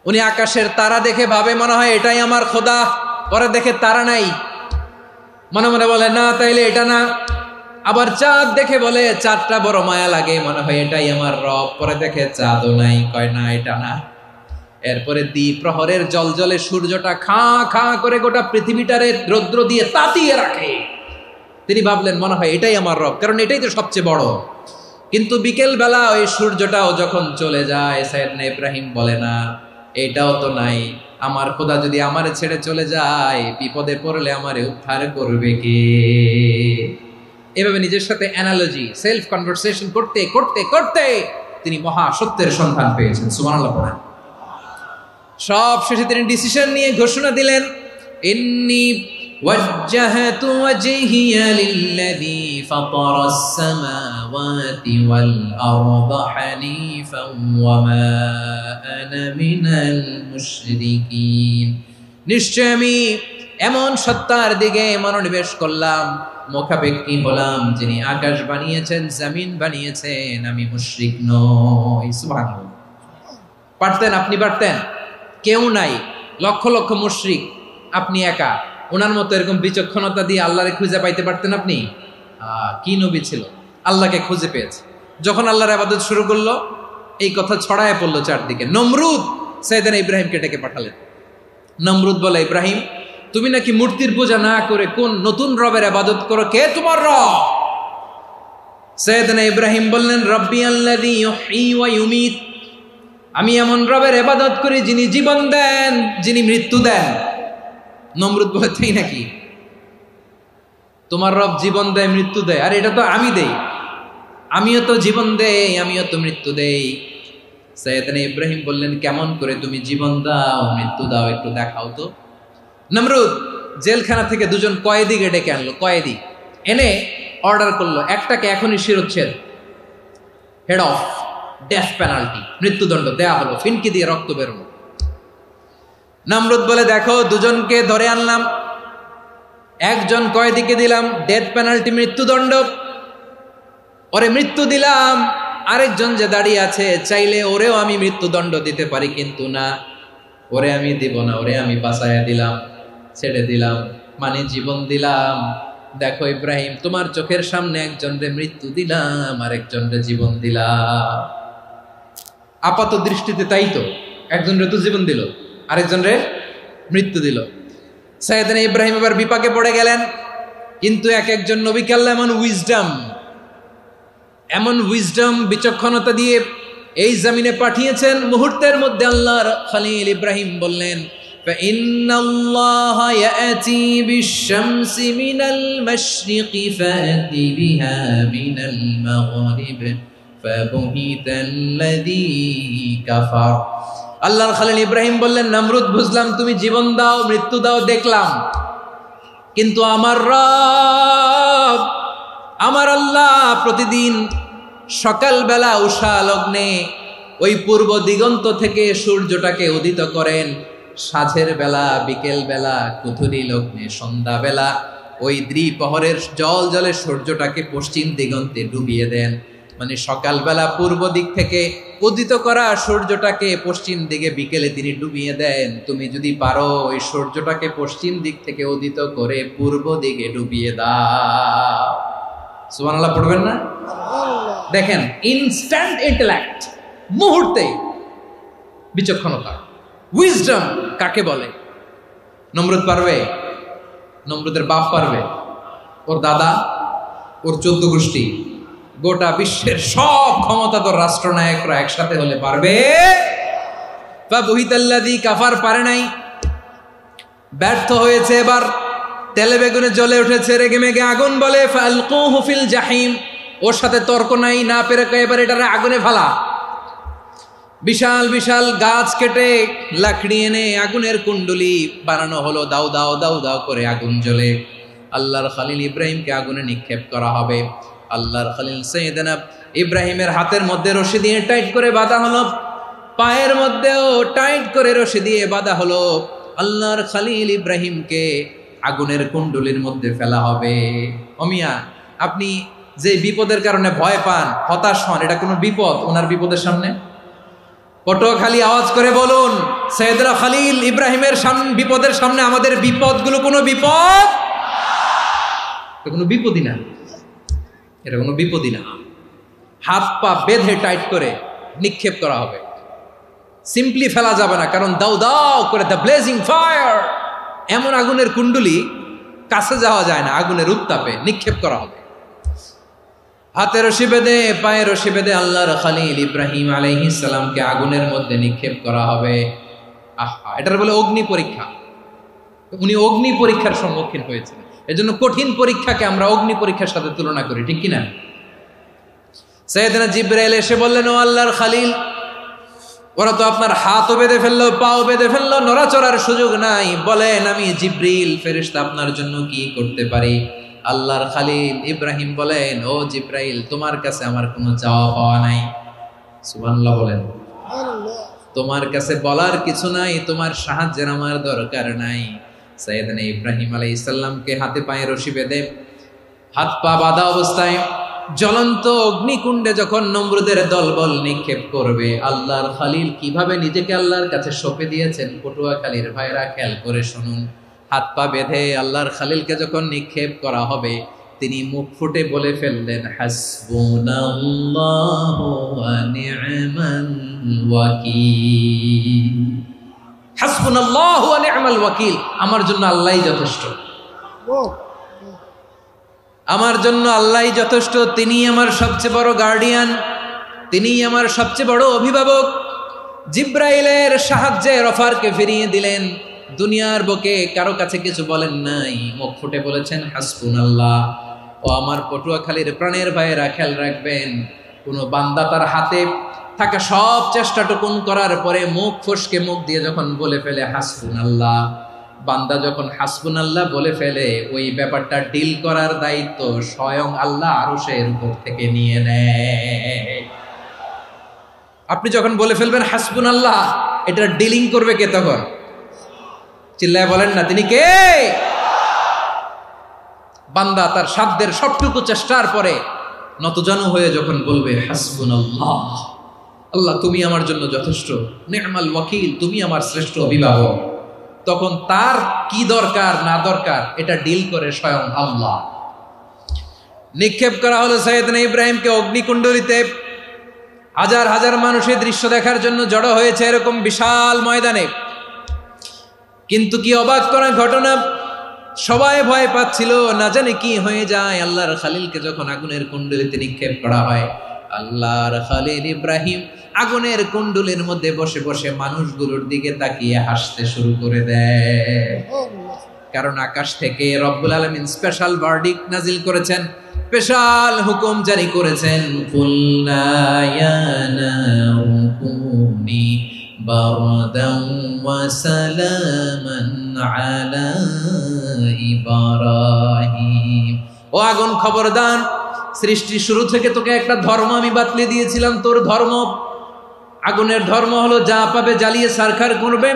A: উনি আকাশের তারা দেখে ভাবে মনে হয় এটাই আমার খোদা, পরে দেখে তারা নাই, মনে মনে বলে না তাইলে এটা না। আবার চাঁদ দেখে বলে চাঁদটা বড় মায়া লাগে, মনে হয় এটাই আমার রব, পরে দেখে চাঁদও নাই, কয় না এটা না। এরপরে দ্বিপ্রহরের জলজলে সূর্যটা খা খা করে গোটা পৃথিবীটারে রৌদ্র দিয়ে তাতিয়ে রাখে। তিনি ভাবলেন মনে হয় এটাই আমার রব, কারণ এটাই তো সবচেয়ে বড়। কিন্তু বিকেল বেলা ওই সূর্যটাও যখন চলে যায়, সাইয়েদনা ইব্রাহিম বলে না এটাও তো নাই, আমার খোদা যদি আমারে ছেড়ে চলে যায়, বিপদে পড়লে আমারে উদ্ধার করবে কে? এভাবে নিজের সাথে অ্যানালজি, সেলফ কনভারসেশন করতে করতে করতে তিনি মহা সত্যের সন্ধান পেয়েছেন। সুবহানাল্লাহ পড়েন। সব শেষে তিনি ডিসিশন নিয়ে ঘোষণা দিলেন, ইন্নী ওয়াজ্জাহতু ওয়াজহিয়া লিল্লাযী ফাতারাস সামাওয়াতি ওয়াল আরদা হানিফান ওয়া মা আনা মিনাল মুশরিকিন। নিশ্চয় আমি এমন সত্তার দিকে মনোনিবেশ করলাম, মুখাপেক্ষী হলাম, যিনি আকাশ বানিয়েছেন, জমিন বানিয়েছেন, আমি মুশরিক নই। সুবহানাল্লাহ। পারতেন, আপনি পারতেন? কেউ নাই, লক্ষ লক্ষ মুশরিক, আপনি একা। ওনার মতো এরকম বিচক্ষণতা দিয়ে আল্লাহরে খুঁজে পাইতে পারতেন আপনি? কি নবী ছিল, আল্লাহকে খুঁজে পেয়েছে। যখন আল্লাহর ইবাদত শুরু করলো, এই কথা ছড়ায় পড়লো চারদিকে। নমরুদ সাইয়েদনা ইব্রাহিমকে ডেকে পাঠালেন। নমরুদ বলে, ইব্রাহিম তুমি নাকি মূর্তির পূজা না করে কোন নতুন রবের ইবাদত করো, কে তোমার রব? সাইয়েদনা ইব্রাহিম বললেন, রব্বি আল্লাযী ইউহয়ী ওয়া ইউমীত, আমি এমন রবের ইবাদত করি যিনি জীবন দেন, যিনি মৃত্যু দেন। নমরুদ বলে, তাই নাকি? তোমার রব জীবন দেয়, মৃত্যু দেয়? আর এটা তো আমি দেই, আমিও তো জীবন দেই, আমিও তো মৃত্যু দেই। সাইয়েদনা ইব্রাহিম বললেন, কেমন করে তুমি জীবন দাও, মৃত্যু দাও, একটু দেখাও তো। নমরুদ জেলখানা থেকে দুজন কয়েদিকে ডেকে আনলো। কয়েদি এনে অর্ডার করলো, একটাকে এখনই শিরোচ্ছেদ, হেড অফ, ডেথ পেনাল্টি, মৃত্যুদণ্ড দেয়া হলো, ফিনকি দিয়ে রক্ত বেরোলো। নমরুদ বলে, দেখো দুজনকে ধরে আনলাম, একজন কয়েদিকে দিলাম ডেথ পেনাল্টি, মৃত্যুদণ্ড, ওরে মৃত্যু দিলাম। আরেকজন যে দাঁড়িয়ে আছে, চাইলে ওরেও আমি মৃত্যুদণ্ড দিতে পারি, কিন্তু না, ওরে আমি দিব না, ওরে আমি বাঁচাইয়া দিলাম, ছেড়ে দিলাম, মানে জীবন দিলাম। দেখো ইব্রাহিম, তোমার চোখের সামনে একজনরে মৃত্যু দিলাম, আরেকজনরে জীবন দিলাম। আপাত দৃষ্টিতে তাই তো, একজনরে তো জীবন দিল, আরেকজনরে মৃত্যু দিল। সাইয়েদনা ইব্রাহিম এবার বিপাকে পড়ে গেলেন। কিন্তু এক একজন নবীকে আল্লাহ এমন উইজডম বিচক্ষণতা দিয়ে এই জমিনে পাঠিয়েছেন, মুহূর্তের মধ্যে আল্লাহর খলিল ইব্রাহিম বললেন, فإن الله يأتي بالشمس من المشرق فأت بها من المغرب فبهت الذي كفر। আল্লাহর খলিল ইব্রাহিম বললেন, নমরুদ বুঝলাম তুমি জীবন দাও, মৃত্যু দাও, দেখলাম, কিন্তু আমার রব, আমার আল্লাহ প্রতিদিন সকালবেলা উষা লগ্নে ওই পূর্ব দিগন্ত থেকে সূর্যটাকে উদিত করেন, সাঁঝের বেলা, বিকেল বেলা, কুথুরি লগ্নে, সন্ধ্যা বেলা ওই দ্বিপ্রহরের জল জলে সূর্যটাকে পশ্চিম দিগন্তে ডুবিয়ে দেন। মানে সকালবেলা পূর্ব দিক থেকে উদিত করা সূর্যটাকে পশ্চিম দিকে বিকেলে তিনি ডুবিয়ে দেন। তুমি যদি পারো ওই সূর্যটাকে পশ্চিম দিক থেকে উদিত করে পূর্ব দিকে ডুবিয়ে দাও। সুবহানাল্লাহ পড়বেন না? দেখেন, ইনস্ট্যান্ট ইন্টেলেক্ট, মুহূর্তে বিচক্ষণতা, উইজডম কাকে বলে? নমরুদ পারবে? নমরুদের বাপ পারবে? ওর দাদা, ওর 14 গোষ্ঠী, গোটা বিশ্বের সব ক্ষমতাধর রাষ্ট্রনায়করা একসাথে হলে পারবে? ফাবহিতাল্লাযী কাফার, পারে নাই, ব্যর্থ হয়েছে। এবার তেলে বেগুনে জ্বলে উঠেছে, রেগে মেগে আগুন বলে, ফালকুহু ফিল জাহিম, ওর সাথে তর্ক নাই, না পেরে এবার এটারে আগুনে ফেলা। বিশাল বিশাল গাছ কেটে লাকড়ি এনে আগুনের কুণ্ডলি বানানো হলো, দাও দাও দাও দাও করে আগুন জ্বলে। আল্লাহর খলিল ইব্রাহিমকে আগুনে নিক্ষেপ করা হবে। আল্লাহর খলিল সাইয়েদনা ইব্রাহিমের হাতের মধ্যে রশি দিয়ে টাইট করে বাঁধা হলো, পায়ের মধ্যেও টাইট করে রশি দিয়ে বাঁধা হলো। আল্লাহর খলিল ইব্রাহিমকে আগুনের কুণ্ডলির মধ্যে ফেলা হবে। অমিয়া, আপনি যে বিপদের কারণে ভয় পান, হতাশ হন, এটা কোনো বিপদ ওনার বিপদের সামনে? পটুয়াখালী আওয়াজ করে বলুন, সাইয়েদনা খলিল ইব্রাহিমের বিপদের সামনে আমাদের বিপদগুলো কোনো বিপদ? এটা কোনো বিপদই না, এটা কোনো বিপদই না। হাত পা বেঁধে টাইট করে নিক্ষেপ করা হবে। সিম্পলি ফেলা যাবে না, কারণ দাও দাও করে দ্য ব্লেজিং ফায়ার, এমন আগুনের কুণ্ডুলি কাছে যাওয়া যায় না, আগুনের উত্তাপে নিক্ষেপ করা হবে। হাতে রশি বেঁধে পায়ে রশি বেঁধে আল্লাহর খলিল ইব্রাহিম আলাইহিস সালামকে আগুনের মধ্যে নিক্ষেপ করা হবে। আহা, এটার বলে অগ্নি পরীক্ষা। উনি অগ্নি পরীক্ষার সম্মুখীন হয়েছিলেন। এজন্য কঠিন পরীক্ষাকে আমরা অগ্নি পরীক্ষার সাথে তুলনা করি, ঠিক কিনা? সাইয়েদনা জিবরাইল এসে বললেন, ও আল্লাহর খলিল, ওরা তো আপনার হাতও বেঁধে ফেললো, পাও বেঁধে ফেললো, নড়াচড়ার সুযোগ নাই, বলেন আমি জিবরিল ফেরেশতা আপনার জন্য কি করতে পারি? আল্লাহর খলিল ইব্রাহিম বলেন, ও জিবরাইল, তোমার কাছে আমার কোনো চাওয়া পাওয়া নাই। সুবহানাল্লাহ বলেন। তোমার কাছে বলার কিছু নাই, তোমার সাহায্যের আমার দরকার নাই। সাইয়েদনা ইব্রাহিম আলাইহিস সালামকে হাতে পায়ে রশি বেঁধে হাত পা বাঁধা অবস্থায় জ্বলন্ত অগ্নিকুণ্ডে যখন নমরুদের দলবল নিক্ষেপ করবে, আল্লাহর খলিল কিভাবে নিজেকে আল্লাহর কাছে সঁপে দিয়েছেন, পটুয়াখালীর ভাইরা খেয়াল করে শুনুন। হাত পা বেঁধে আল্লাহর খলিলকে যখন নিক্ষেপ করা হবে, তিনি মুখ ফুটে বলে ফেললেন, হাসবুনাল্লাহু ওয়া নি'মাল ওয়াকিল। হাসবুনাল্লাহু ওয়া নি'মাল ওয়াকিল, আমার জন্য আল্লাহই যথেষ্ট, আমার জন্য আল্লাহই যথেষ্ট। তিনি আমার সবচেয়ে বড় গার্ডিয়ান, তিনি আমার সবচেয়ে বড় অভিভাবক। জিব্রাইলের সাহায্যের অফারকে ফিরিয়ে দিলেন, দুনিয়ার বুকে কারো কাছে কিছু বলেন নাই, মুখ ফুটে বলেছেন হাসবুনাল্লাহ। ও আমার পটুয়াখালীর প্রাণের ভাইয়েরা খেয়াল রাখবেন, কোনো বান্দা তার হাতে থাকা সব চেষ্টাটুকুন করার পরে মুখ ফসকে মুখ দিয়ে যখন বলে ফেলে হাসবুনাল্লাহ, বান্দা যখন হাসবুনাল্লাহ বলে ফেলে, ওই ব্যাপারটা ডিল করার দায়িত্ব স্বয়ং আল্লাহ আরশের উপর থেকে নিয়ে নেয়। আপনি যখন বলে ফেলবেন হাসবুনাল্লাহ, এটা ডিলিং করবে কে তখন? চিল্লায় বলেন না, তিনি কে? বান্দা তার সাধ্যের সবটুকু চেষ্টার পরে নতজানু হয়ে যখন বলবে হাসবুনাল্লাহ, আল্লাহ তুমি আমার জন্য যথেষ্ট, নি'মাল ওয়াকিল, তুমি আমার শ্রেষ্ঠ অভিভাবক, তখন তার কি দরকার না দরকার এটা ডিল করে স্বয়ং আল্লাহ। নিক্ষেপ করা হলো সাইয়েদনা ইব্রাহিমকে অগ্নিকুণ্ডলিতে। হাজার হাজার মানুষের দৃশ্য দেখার জন্য জড়ো হয়েছে এরকম বিশাল ময়দানে। কিন্তু কি অবাক করা ঘটনা, সবাই ভয় পাচ্ছিল, না জানে কি হয়ে যায়। আল্লাহর খলিলকে যখন আগুনের কুণ্ডলিতে নিক্ষেপ করা হয়, আল্লাহর খলিল ইব্রাহিম আগুনের কুণ্ডলের মধ্যে বসে বসে মানুষগুলোর দিকে তাকিয়ে হাসতে শুরু করে দেয়। কারণ আকাশ থেকে রব্বুল আলামিন স্পেশাল ভার্ডিক্ট নাজিল করেছেন, স্পেশাল হুকুম জারি করেছেন, কুলনা ইয়া নারু কুনি বারদান ওয়া সালামান আলা ইব্রাহিম। ও আগুন, খবরদার, সৃষ্টির শুরু থেকে তোকে একটা ধর্ম আমি বাতলে দিয়েছিলাম, তোর ধর্ম, আগুনের ধর্ম হলো যা পাবে জ্বালিয়ে সারখার করবে।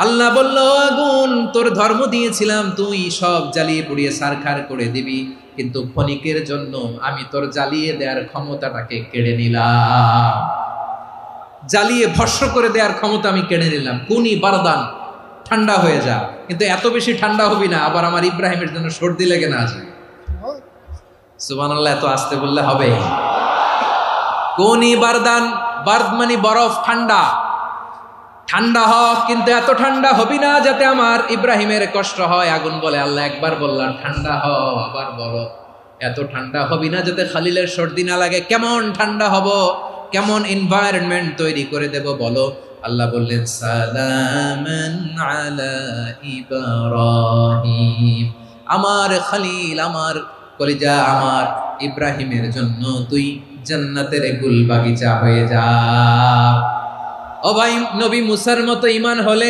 A: আল্লাহ বলল, আগুন, তোর ধর্ম দিয়েছিলাম, তুই সব জ্বালিয়ে পুড়িয়ে সারখার করে দিবি, কিন্তু ক্ষণিকের জন্য আমি তোর জ্বালিয়ে দেওয়ার ক্ষমতাটাকে কেড়ে নিলাম, জ্বালিয়ে ভস্ম করে দেওয়ার ক্ষমতা আমি কেড়ে নিলাম। কুনি বারদান, ঠান্ডা হয়ে যা। কিন্তু এত বেশি ঠান্ডা হবি না আবার আমার ইব্রাহিমের জন্য সর্দি লেগে না যায়। সুবহানাল্লাহ, এত আসতে বললে হবে? কুনি বারদান, বার্দ মানে বরফ, ঠান্ডা, ঠান্ডা হ, কিন্তু এত ঠান্ডা হবি না যাতে আমার ইব্রাহিমের কষ্ট হয়। আগুন বলে, আল্লাহ একবার বললাম ঠান্ডা হ, আবার বলো এত ঠান্ডা হবি না যাতে খালিলের সর্দি না লাগে। কেমন ঠান্ডা হব, কেমন এনভায়রনমেন্ট তৈরি করে দেব বলো? আল্লাহ বললেন, সালামান আলা ইব্রাহিম, আমার খলিল, আমার কলিজা, আমার ইব্রাহিমের জন্য তুই জান্নাতের গুল বাগিচা হয়ে যা। ও ভাই, নবী মুসার মতো ঈমান হলে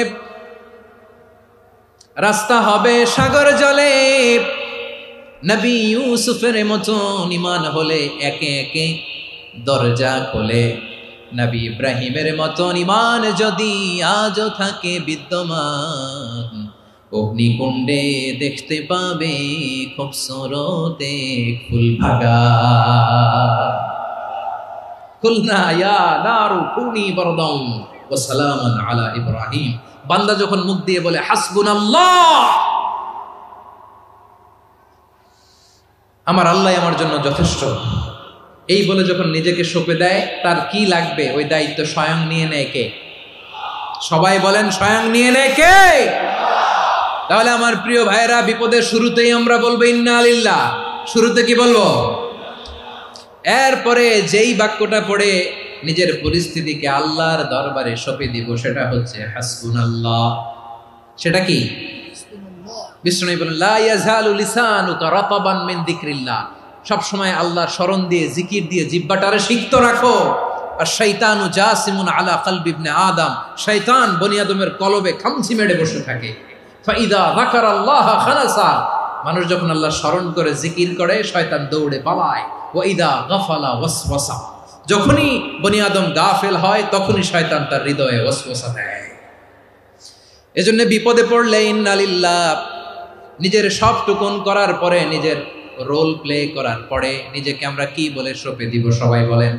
A: রাস্তা হবে সাগর জলে, নবী ইউসুফের মতো ঈমান হলে একে একে দরজা খোলে। নবী ইব্রাহিমের মতো ঈমান যদি আজও থাকে বিদ্যমান, অগ্নিকুণ্ডে দেখতে পাবে খুবসুরত এক ফুল ভাগা। কুলনা ইয়া নারু কুনি বারদান ওয়া সালামান আলা ইব্রাহিম। বান্দা যখন মুখ দিয়ে বলে হাসবুনাল্লাহ, আমার আল্লাহ আমার জন্য যথেষ্ট, এই বলে যখন নিজেকে সঁপে দেয়, তার কি লাগবে ওই দায়িত্ব স্বয়ং নিয়ে নেয় কে? সবাই বলেন স্বয়ং নিয়ে নেয় কে? তাহলে আমার প্রিয় ভাইরা, বিপদের শুরুতেই আমরা বলবো ইন্না লিল্লাহ। শুরুতে কি বলবো? এরপরে যেই বাক্যটা পড়ে নিজের পরিস্থিতিকে আল্লাহর দরবারে সঁপে দিব, সেটা হচ্ছে হাসবুনাল্লাহ। সেটা কি? বিষ্ণু বলেন লা ইয়াজালু লিসানুকা রাতাবান মিন যিকরিল্লাহ, সব সময় আল্লাহর স্মরণ দিয়ে, জিকির দিয়ে জিহ্বাটারে সিক্ত রাখো। আর শয়তানু জাসিমুন আলা কলবি ইবনে আদম, শয়তান বনি আদমের কলবে খামচি মেরে বসে থাকে। ফাইদা যাকারাল্লাহ খানাসা, মানুষ যখন আল্লাহ স্মরণ করে, জিকির করে, শয়তান দৌড়ে পালায়। ওয়াইদা গাফালা ওয়াসওয়াসা, যখনই বনি আদম গাফেল হয় তখনই শয়তান তার হৃদয়ে ওয়াসওয়াসা দেয়। এজন্য বিপদে পড়লে ইন্না লিল্লাহ, নিজের সব টুকুন করার পরে, নিজের রোল প্লে করার পরে নিজেকে আমরা কি বলে সঁপে দিব? সবাই বলেন,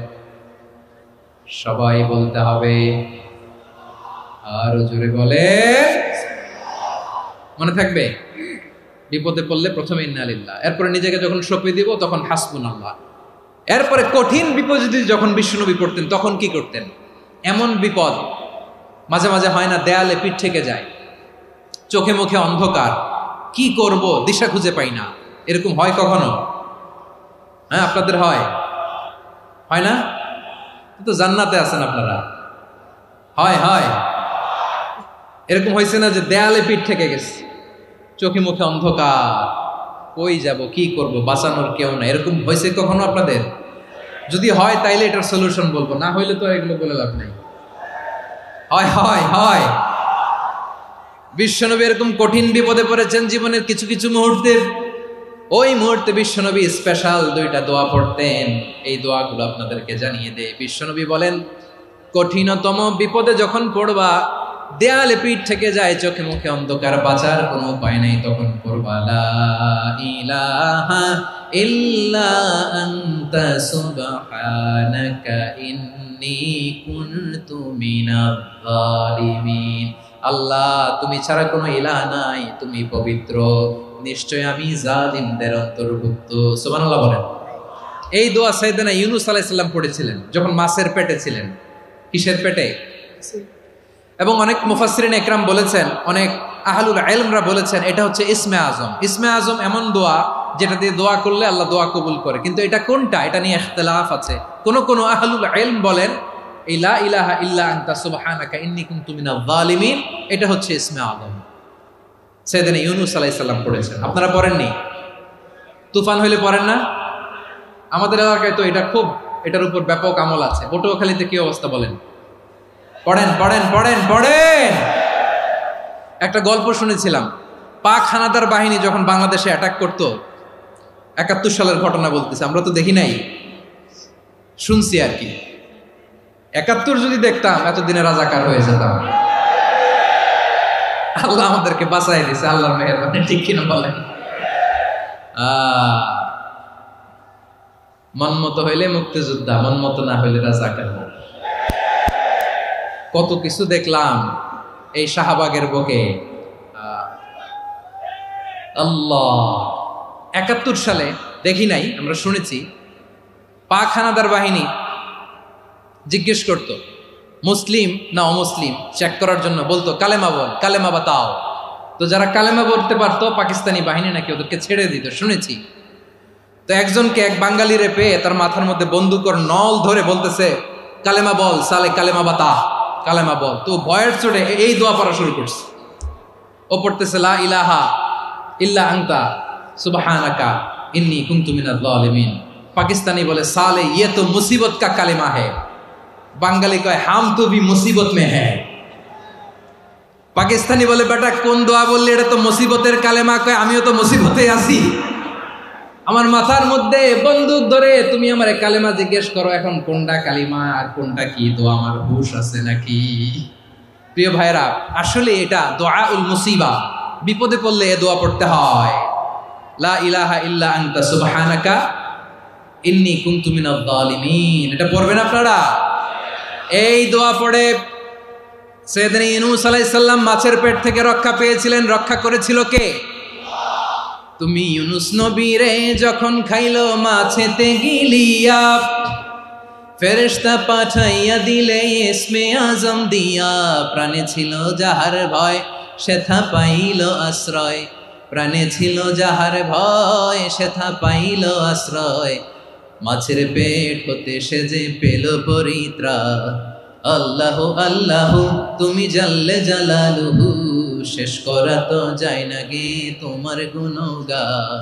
A: সবাই বলতে হবে। আরো জোরে বলে, মনে থাকবে? বিপদে পড়লে প্রথমে ইন্না লিল্লাহ, এরপরে নিজেকে যখন সঁপে দিব তখন হাসবুনাল্লাহ। এরপরে কঠিন বিপদ যদি যখন বিশ্বনবী পড়তেন তখন কি করতেন? এমন বিপদ মাঝে মাঝে হয় না, দেয়ালে পিঠ থেকে যায়, চোখে মুখে অন্ধকার, কি করব দিশা খুঁজে পাই না, এরকম হয় কখনো? হ্যাঁ, আপনাদের হয়? হয় না? তো জান্নাতে আছেন আপনারা। হয় হয় এরকম হয়েছে না যে দেয়ালে পিঠ থেকে গেছে, চোখে মুখে অন্ধকার, কই যাব, কি করব, বাঁচানোর কেউ না, এরকম হয়েছে কখনো আপনাদের? যদি হয় তাইলে এটার সলিউশন বলবো, না হইলে তো এগুলো বলে লাভ নাই। হয় হয় হয় বিশ্বনবী এরকম কঠিন বিপদে পড়েছেন জীবনের কিছু কিছু মুহূর্তে। ওই মুহূর্তে বিশ্বনবী স্পেশাল 2টা দোয়া পড়তেন। এই দোয়াগুলো আপনাদেরকে জানিয়ে দেয়। বিশ্বনবী বলেন, কঠিনতম বিপদে যখন পড়বা, দেয়ালে পিঠ থেকে যায়, চোখে মুখে অন্ধকার, বাঁচার কোনো উপায় নাই, তখন পড়বা লা ইলাহা ইল্লা আনতা সুবহানাকা ইন্নী কুনতু মিনাজ জালিমিন। আল্লাহ, তুমি ছাড়া কোনো ইলাহ নাই, তুমি পবিত্র, নিশ্চয় আমি জালিমদের অন্তর্ভুক্ত। সুবহানাল্লাহ বলেন। এই দোয়া সাইয়েদনা ইউনূস আলাইহিস সালাম পড়েছিলেন যখন মাছের পেটে ছিলেন। কিসের পেটে? এবং অনেক মুফাসসিরিন একরাম বলেছেন, অনেক আহলুল ইলমরা বলেছেন, এটা হচ্ছে ইসমে আজম। ইসমে আজম এমন দোয়া যেটা দিয়ে দোয়া করলে আল্লাহ দোয়া কবুল করে, কিন্তু এটা কোনটা, এটা নিয়ে ইখতিলাফ আছে। কোন আহলুল ইলম বলেন লা ইলাহা ইল্লা আনতা সুবহানাকা ইন্নী কুনতু মিনাজ জালিমিন, এটা হচ্ছে ইসমে আজম। সাইয়েদনা ইউনূস আলাইহিস সালাম পড়েছেন। আপনারা পড়েননি? তুফান হইলে পড়েন না? আমাদের এলাকায় তো এটা খুব, এটার উপর ব্যাপক আমল আছে। পটুয়াখালীতে কি অবস্থা বলেন? পড়েন পড়েন পড়েন পড়েন। একটা গল্প শুনেছিলাম, পাক হানাদার বাহিনী যখন বাংলাদেশে অ্যাটাক করতো, 71 সালের ঘটনা বলতেছে, আমরা তো দেখি নাই, শুনছি আর কি। 71 যদি দেখতাম এতদিনে রাজাকার হয়ে যেতাম। আল্লাহ আমাদেরকে বাঁচাই দিছে, আল্লাহর মেহেরবানি, ঠিক কিনা বলেন? মন মতো হইলে মুক্তিযোদ্ধা, মন মতো না হইলে রাজাকার। কত কিছু দেখলাম এই শাহবাগের বুকে। আল্লাহ, 71 সালে দেখি নাই, আমরা শুনেছি, পাক হানাদার বাহিনী জিজ্ঞেস করতো মুসলিম না অমুসলিম চেক করার জন্য, বলতো কালেমা বল, কালেমা বাতাও। তো যারা কালেমা বলতে পারতো পাকিস্তানি বাহিনী নাকি ওদেরকে ছেড়ে দিত, শুনেছি। তো একজনকে, এক বাঙালিরে পেয়ে তার মাথার মধ্যে বন্দুকর নল ধরে বলতেছে কালেমা বল সালে, কালেমা বাতা, কালেমা বল। তো ভয়ের চোটে এই দোয়া পড়া শুরু করছে। ও পড়তেছে লা ইলাহা ইল্লা আনতা সুবহানাকা ইন্নী কুনতু মিনাজ জালিমিন। পাকিস্তানি বলে সালে ये तो मुसीबत का কালেমা है। বাঙালি কয় হাম তো ভি মুসিবত মে হ্যায়। পাকিস্তানি বলে বেটা কোন দোয়া বললি, এটা তো মুসিবতের কালেমা। কয় আমিও তো মুসিবতে আছি, আমার মাথার মধ্যে বন্দুক ধরে তুমি আমার কালেমা জিজ্ঞেস করো, এখন কোনটা কালিমা আর কোনটা কি দোয়া, আমার হুশ আছে নাকি? প্রিয় ভাইরা, আসলে এটা দোয়াউল মুসিবা, বিপদে পড়লে এ দোয়া পড়তে হয়। লা ইলাহা ইল্লা আনতা সুবহানাকা ইন্নী কুনতু মিনাজ জালিমিন, এটা পড়বেন আপনারা। এই দোয়া পড়ে সাইয়েদনা ইউনূস আলাইহিস সালাম মাছের পেট থেকে রক্ষা পেয়েছিলেন। রক্ষা করেছিল কে? তুমি ইউনূস নবী রে যখন খাইলো মাছেতে গিলিয়া, ফেরেশতা পাঠাইয়া দিলে ইসমে আজম দিয়া, প্রাণে ছিল যাহার ভয় সেথা পাইল আশ্রয়। প্রাণে ছিল যাহার ভয় সেথা পাইল আশ্রয়। মাছের পেট হতে সে যে পেল পরিত্রাণ। আল্লাহ আল্লাহ তুমি জাল্লে জালালুহু, শেষ করা তো যায় না গে তোমার গুণগান।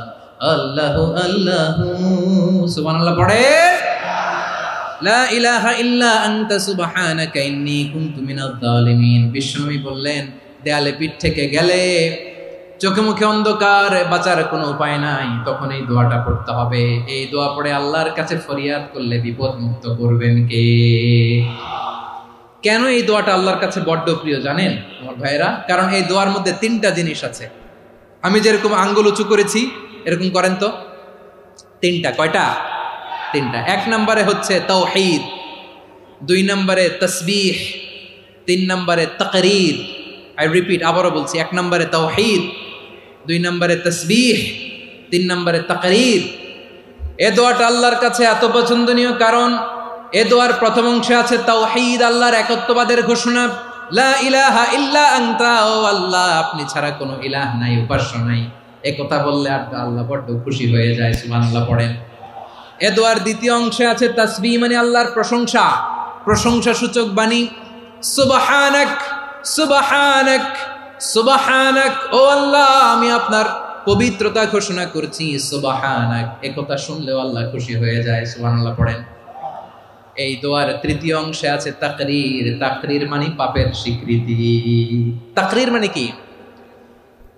A: আল্লাহ আল্লাহ সুবহানাল্লাহ পড়ে। লা ইলাহা ইল্লা আনতা সুবহানাকা ইন্নী কুনতু মিনাজ জালিমিন। বিশ্বনবী বললেন, দেয়ালে পিঠ থেকে গেলে, চোখে মুখে অন্ধকার, বাঁচার কোনো উপায় নাই, তখন এই দোয়াটা পড়তে হবে। এই দোয়া পড়ে আল্লাহর কাছে ফরিয়াদ করলে বিপদ মুক্ত করবেন কে? কেন এই দোয়াটা আল্লাহর কাছে বড্ড প্রিয় জানেন আমার ভাইয়েরা? কারণ এই দোয়ার মধ্যে তিনটা জিনিস আছে। আমি যেরকম আঙ্গুল উঁচু করেছি এরকম করেন তো। তিনটা। কয়টা? তিনটা। এক নম্বরে হচ্ছে তাওহীদ, দুই নম্বরে তাসবিহ, তিন নম্বরে তাকরীর। আই রিপিট, আবারও বলছি, এক নম্বরে তাওহীদ, দুই নম্বরে তাসবিহ, তিন নম্বরে তাকরীর। এ দোয়াটা আল্লাহর কাছে এত পছন্দনীয় কারণ এ দোয়ার প্রথম অংশে আছে তাওহীদ, আল্লাহর একত্ববাদের ঘোষণা। লা ইলাহা ইল্লা আনতা, ও আল্লাহ আপনি ছাড়া কোনো ইলাহ নাই, উপাস্য নাই। এ কথা বললে আল্লাহ বড্ড খুশি হয়ে যায়। সুবহানাল্লাহ পড়েন। এ দোয়ার দ্বিতীয় অংশে আছে তাসবিহ, মানে আল্লাহর প্রশংসা, প্রশংসা সূচক বাণী। সুবহানাক সুবহানাক সুবহানাক, ও আল্লাহ আমি আপনার পবিত্রতা ঘোষণা করছি। সুবহানাক, এ কথা শুনলেও আল্লাহ খুশি হয়ে যায়। সুবহানাল্লাহ পড়েন। এই দোয়ার তৃতীয় অংশে আছে তাকরীর। তাকরীর মানে পাপের স্বীকৃতি। তাকরীর মানে কি?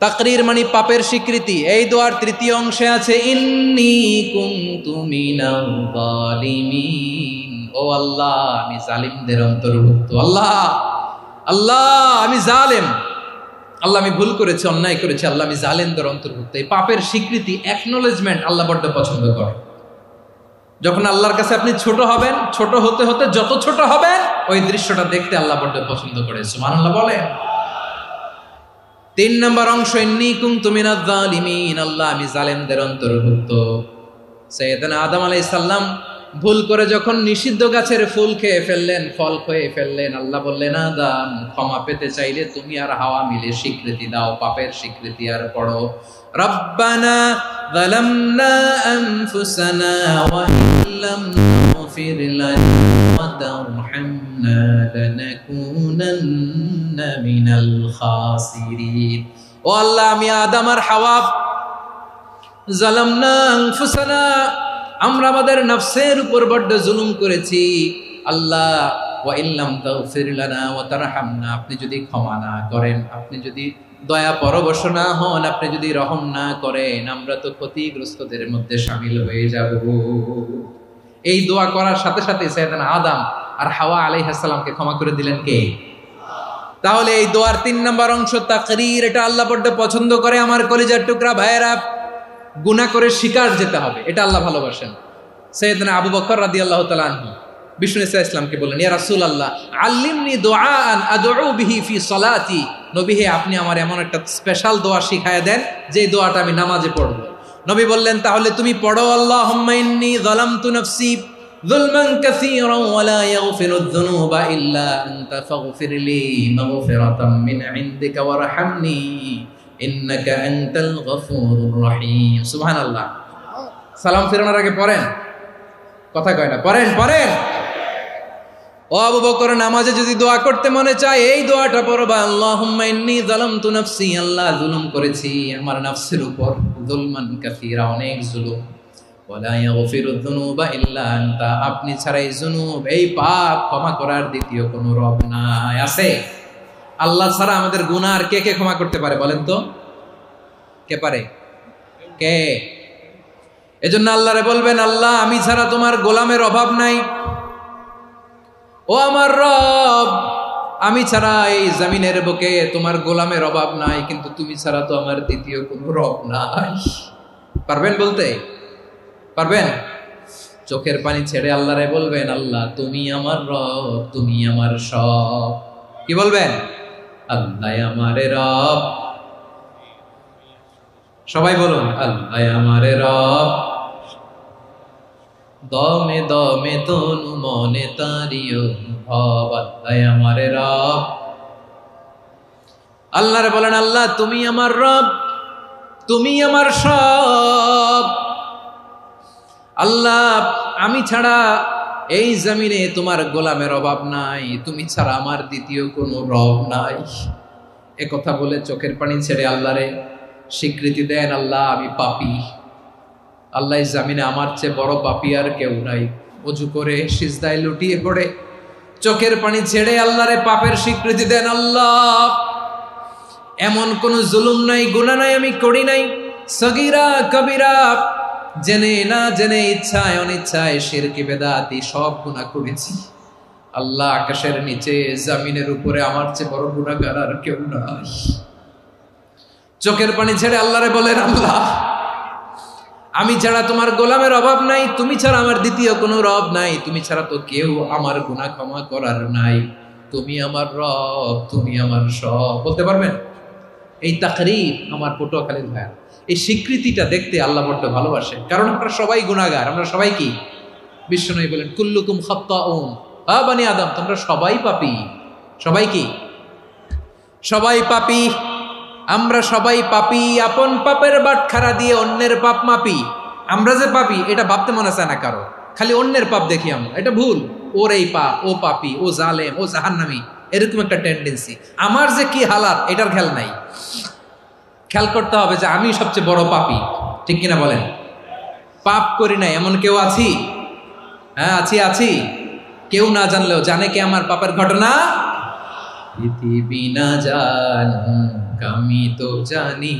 A: তাকরীর মানে পাপের স্বীকৃতি। এই দোয়ার তৃতীয় অংশে আছে ইন্নী কুনতু মিনাল জালিমিন, ও আল্লাহ আমি জালিমদের অন্তর্ভুক্ত। আল্লাহ আল্লাহ আমি জালেম, আল্লাহ আমি ভুল করেছি, অন্যায় করেছি, আল্লাহ আমি জালেমদের অন্তর্ভুক্ত। এই পাপের স্বীকৃতি, অ্যাকনোলেজমেন্ট আল্লাহ বড্ড পছন্দ করে। যখন আল্লাহর কাছে আপনি ছোট হবেন, ছোট হতে হতে যত ছোট হবেন ওই দৃশ্যটা দেখতে আল্লাহ বড্ড পছন্দ করে। সুবহানাল্লাহ বলেন। তিন নম্বর অংশ ইন্নী কুনতু মিনাজ জালিমিন, আল্লাহ আমি জালেমদের অন্তর্ভুক্ত। সাইয়েদনা আদম আলাইহিস সালাম ভুল করে যখন নিষিদ্ধ গাছের ফুল খেয়ে ফেললেন, ফল খেয়ে ফেললেন, আল্লাহ বললেন আদম ক্ষমা পেতে চাইলে তুমি আর হাওয়া মিলে স্বীকৃতি দাও, পাপের স্বীকৃতি আর পড়ো রব্বানা যালামনা আনফুসানা ওয়া ইল্লাম তাগফির লানা ওয়া তারহামনা লানাকুনান্না মিনাল খাসিরিন। ও আল্লাহ আমি আদম আর হাওয়া যালামনা আনফুসানা, আমরা আমাদের নফসের উপর বড্ড জুলুম করেছি। আল্লাহ ওয়া ইল্লাম তাগফির লানা ওয়া তারহামনা, আপনি যদি ক্ষমা না করেন, আপনি যদি দয়া পরবশ না হন, আপনি যদি রহম না করেন, আমরা তো ক্ষতিগ্রস্তদের মধ্যে শামিল হয়ে যাব। এই দোয়া করার সাথে সাথে সাইয়েদনা আদম আর হাওয়া আলাইহিস সালামকে ক্ষমা করে দিলেন কে? তাহলে এই দোয়ার তিন নম্বর অংশ তাকরীর, এটা আল্লাহ বড্ড পছন্দ করে। আমার কলিজার টুকরা ভাইয়েরা, গুনাহ করে শিকার যেতে হবে, এটা আল্লাহ ভালোবাসেন। সাইয়েদনা আবু বকর রাদিয়াল্লাহু তাআলা আনহু বিষ্ণু ইসলামকে বললেন, ইয়া রাসূলুল্লাহ আল্লিমনি দুআআন আদউ বিহি ফি সলাতি, নবী হে আপনি আমার এমন একটা স্পেশাল দোয়া শিখায়া দেন যে দোয়াটা আমি নামাজে পড়ব। নবী বললেন, তাহলে তুমি পড়ো আল্লাহুম্মা ইন্নী যালামতু নাফসি যুলমান কাসীরান ওয়া লা ইয়াগফিরুয যুনুবা ইল্লা আনতা ফাগফিরলি মাগফিরাতাম মিন ইনদিকা ওয়ারহামনি ইন্নাকা আনতাল গফুরুর রহিম। সুবহানাল্লাহ। সালাম ফিরানোর আগে পড়েন, কথা কয় না, পড়েন পড়েন। ও আবু বকর, নামাজে যদি দোয়া করতে মনে চায় এই দোয়াটা পড়বা, আল্লাহুম্মা ইন্নী যালামতু নাফসি, আল্লাহ জুলুম করেছি আমার নফসের উপর, যুলমান কাসীরা, অনেক জুলুম, ওয়া লা ইয়াগফিরুয যুনুবা ইল্লা আনতা, আপনি ছাড়া এই জুনুব, এই পাপ ক্ষমা করার দ্বিতীয় কোনো রব নাই। আছে? আল্লাহ ছাড়া আমাদের গুনাহ আর কে কে ক্ষমা করতে পারে বলেন তো? কে পারে? কে? এজন্য আল্লাহরে বলবেন, আল্লাহ আমি ছাড়া তোমার গোলামের অভাব নাই, ও আমার রব আমি ছাড়া এই জমিনের বুকে তোমার গোলামের অভাব নাই, কিন্তু তুমি ছাড়া তো আমার দ্বিতীয় কোনো রব নাই। পারবেন বলতে? পারবেন? চোখের পানি ছেড়ে আল্লাহরে বলবেন, আল্লাহ তুমি আমার রব, তুমি আমার সব। কি বলবেন? আল্লাহ আমারে রব। সবাই বলুন, আল্লাহ আমারে রব, দমে দমে তনু মনে তারি অনুভব, আল্লাহ আমার রব। আল্লাহরে বলেন, আল্লাহ তুমি আমার রব, তুমি আমার সব। আল্লাহ আমি ছাড়া এই জমিনে তোমার গোলামের অভাব নাই, তুমি ছাড়া আমার দ্বিতীয় কোনো রব নাই। এ কথা বলে চোখের পানি ছেড়ে আল্লাহরে স্বীকৃতি দেন, আল্লাহ আমি পাপী। আল্লাহ জামিনে আমার চেয়ে বড় পাপী আর কেউ নাই। অজু করে সিজদায় লুটিয়ে পড়ে চোখের পানি ছেড়ে আল্লাহরে পাপের স্বীকৃতি দেন, আল্লাহ এমন কোন জুলুম নাই, গুনাহ নাই আমি করি নাই, সগীরা কবিরা, জেনে না জেনে, ইচ্ছায় অনিচ্ছায়, শিরকি বেদাতি সব গুনাহ করেছি। আল্লাহ আকাশের নিচে জমিনের উপরে আমার চেয়ে বড় গুনাহগার আর কেউ নাই। চোখের পানি ছেড়ে আল্লাহরে বলেন, আল্লাহ আমি ছাড়া তোমার গোলামের অভাব নাই, তুমি ছাড়া আমার দ্বিতীয় কোনো রব নাই, তুমি ছাড়া তো কেউ আমার গুনাহ ক্ষমা করার নাই, তুমি আমার রব, তুমি আমার সব। বলতে পারবেন? এই তাকরীর আমার পটুয়াখালীর ভাইয়া, এই স্বীকৃতিটা দেখতে আল্লাহ বড্ড ভালোবাসে, কারণ আমরা সবাই গুনাহগার। আমরা সবাই কি? বিশ্বনবী বলেন, কুল্লুকুম খাত্তাউন, বানি আদম তোমরা সবাই পাপী। সবাই কি? সবাই পাপী। আমরা সবাই পাপী, আপন পাপের বাটখারা দিয়ে অন্যের পাপ মাপি। আমরা যে পাপী এটা ভাবতে মনে চায় না কারো, খালি অন্যের পাপ দেখি আমরা, এটা ভুল। ওর এই পাপ, ও পাপী, ও জালেম, ও জাহান্নামী, এরকম একটা টেন্ডেন্সি। আমার যে কি হালাত এটার খেয়াল নাই। খেয়াল করতে হবে যে আমি সবচেয়ে বড় পাপী, ঠিক কিনা বলেন? পাপ করি নাই এমন কেউ আছি? হ্যাঁ আছি। কেউ না জানলেও জানে কে আমার পাপের ঘটনা? পৃথিবী না জানুক আমি তো জানি,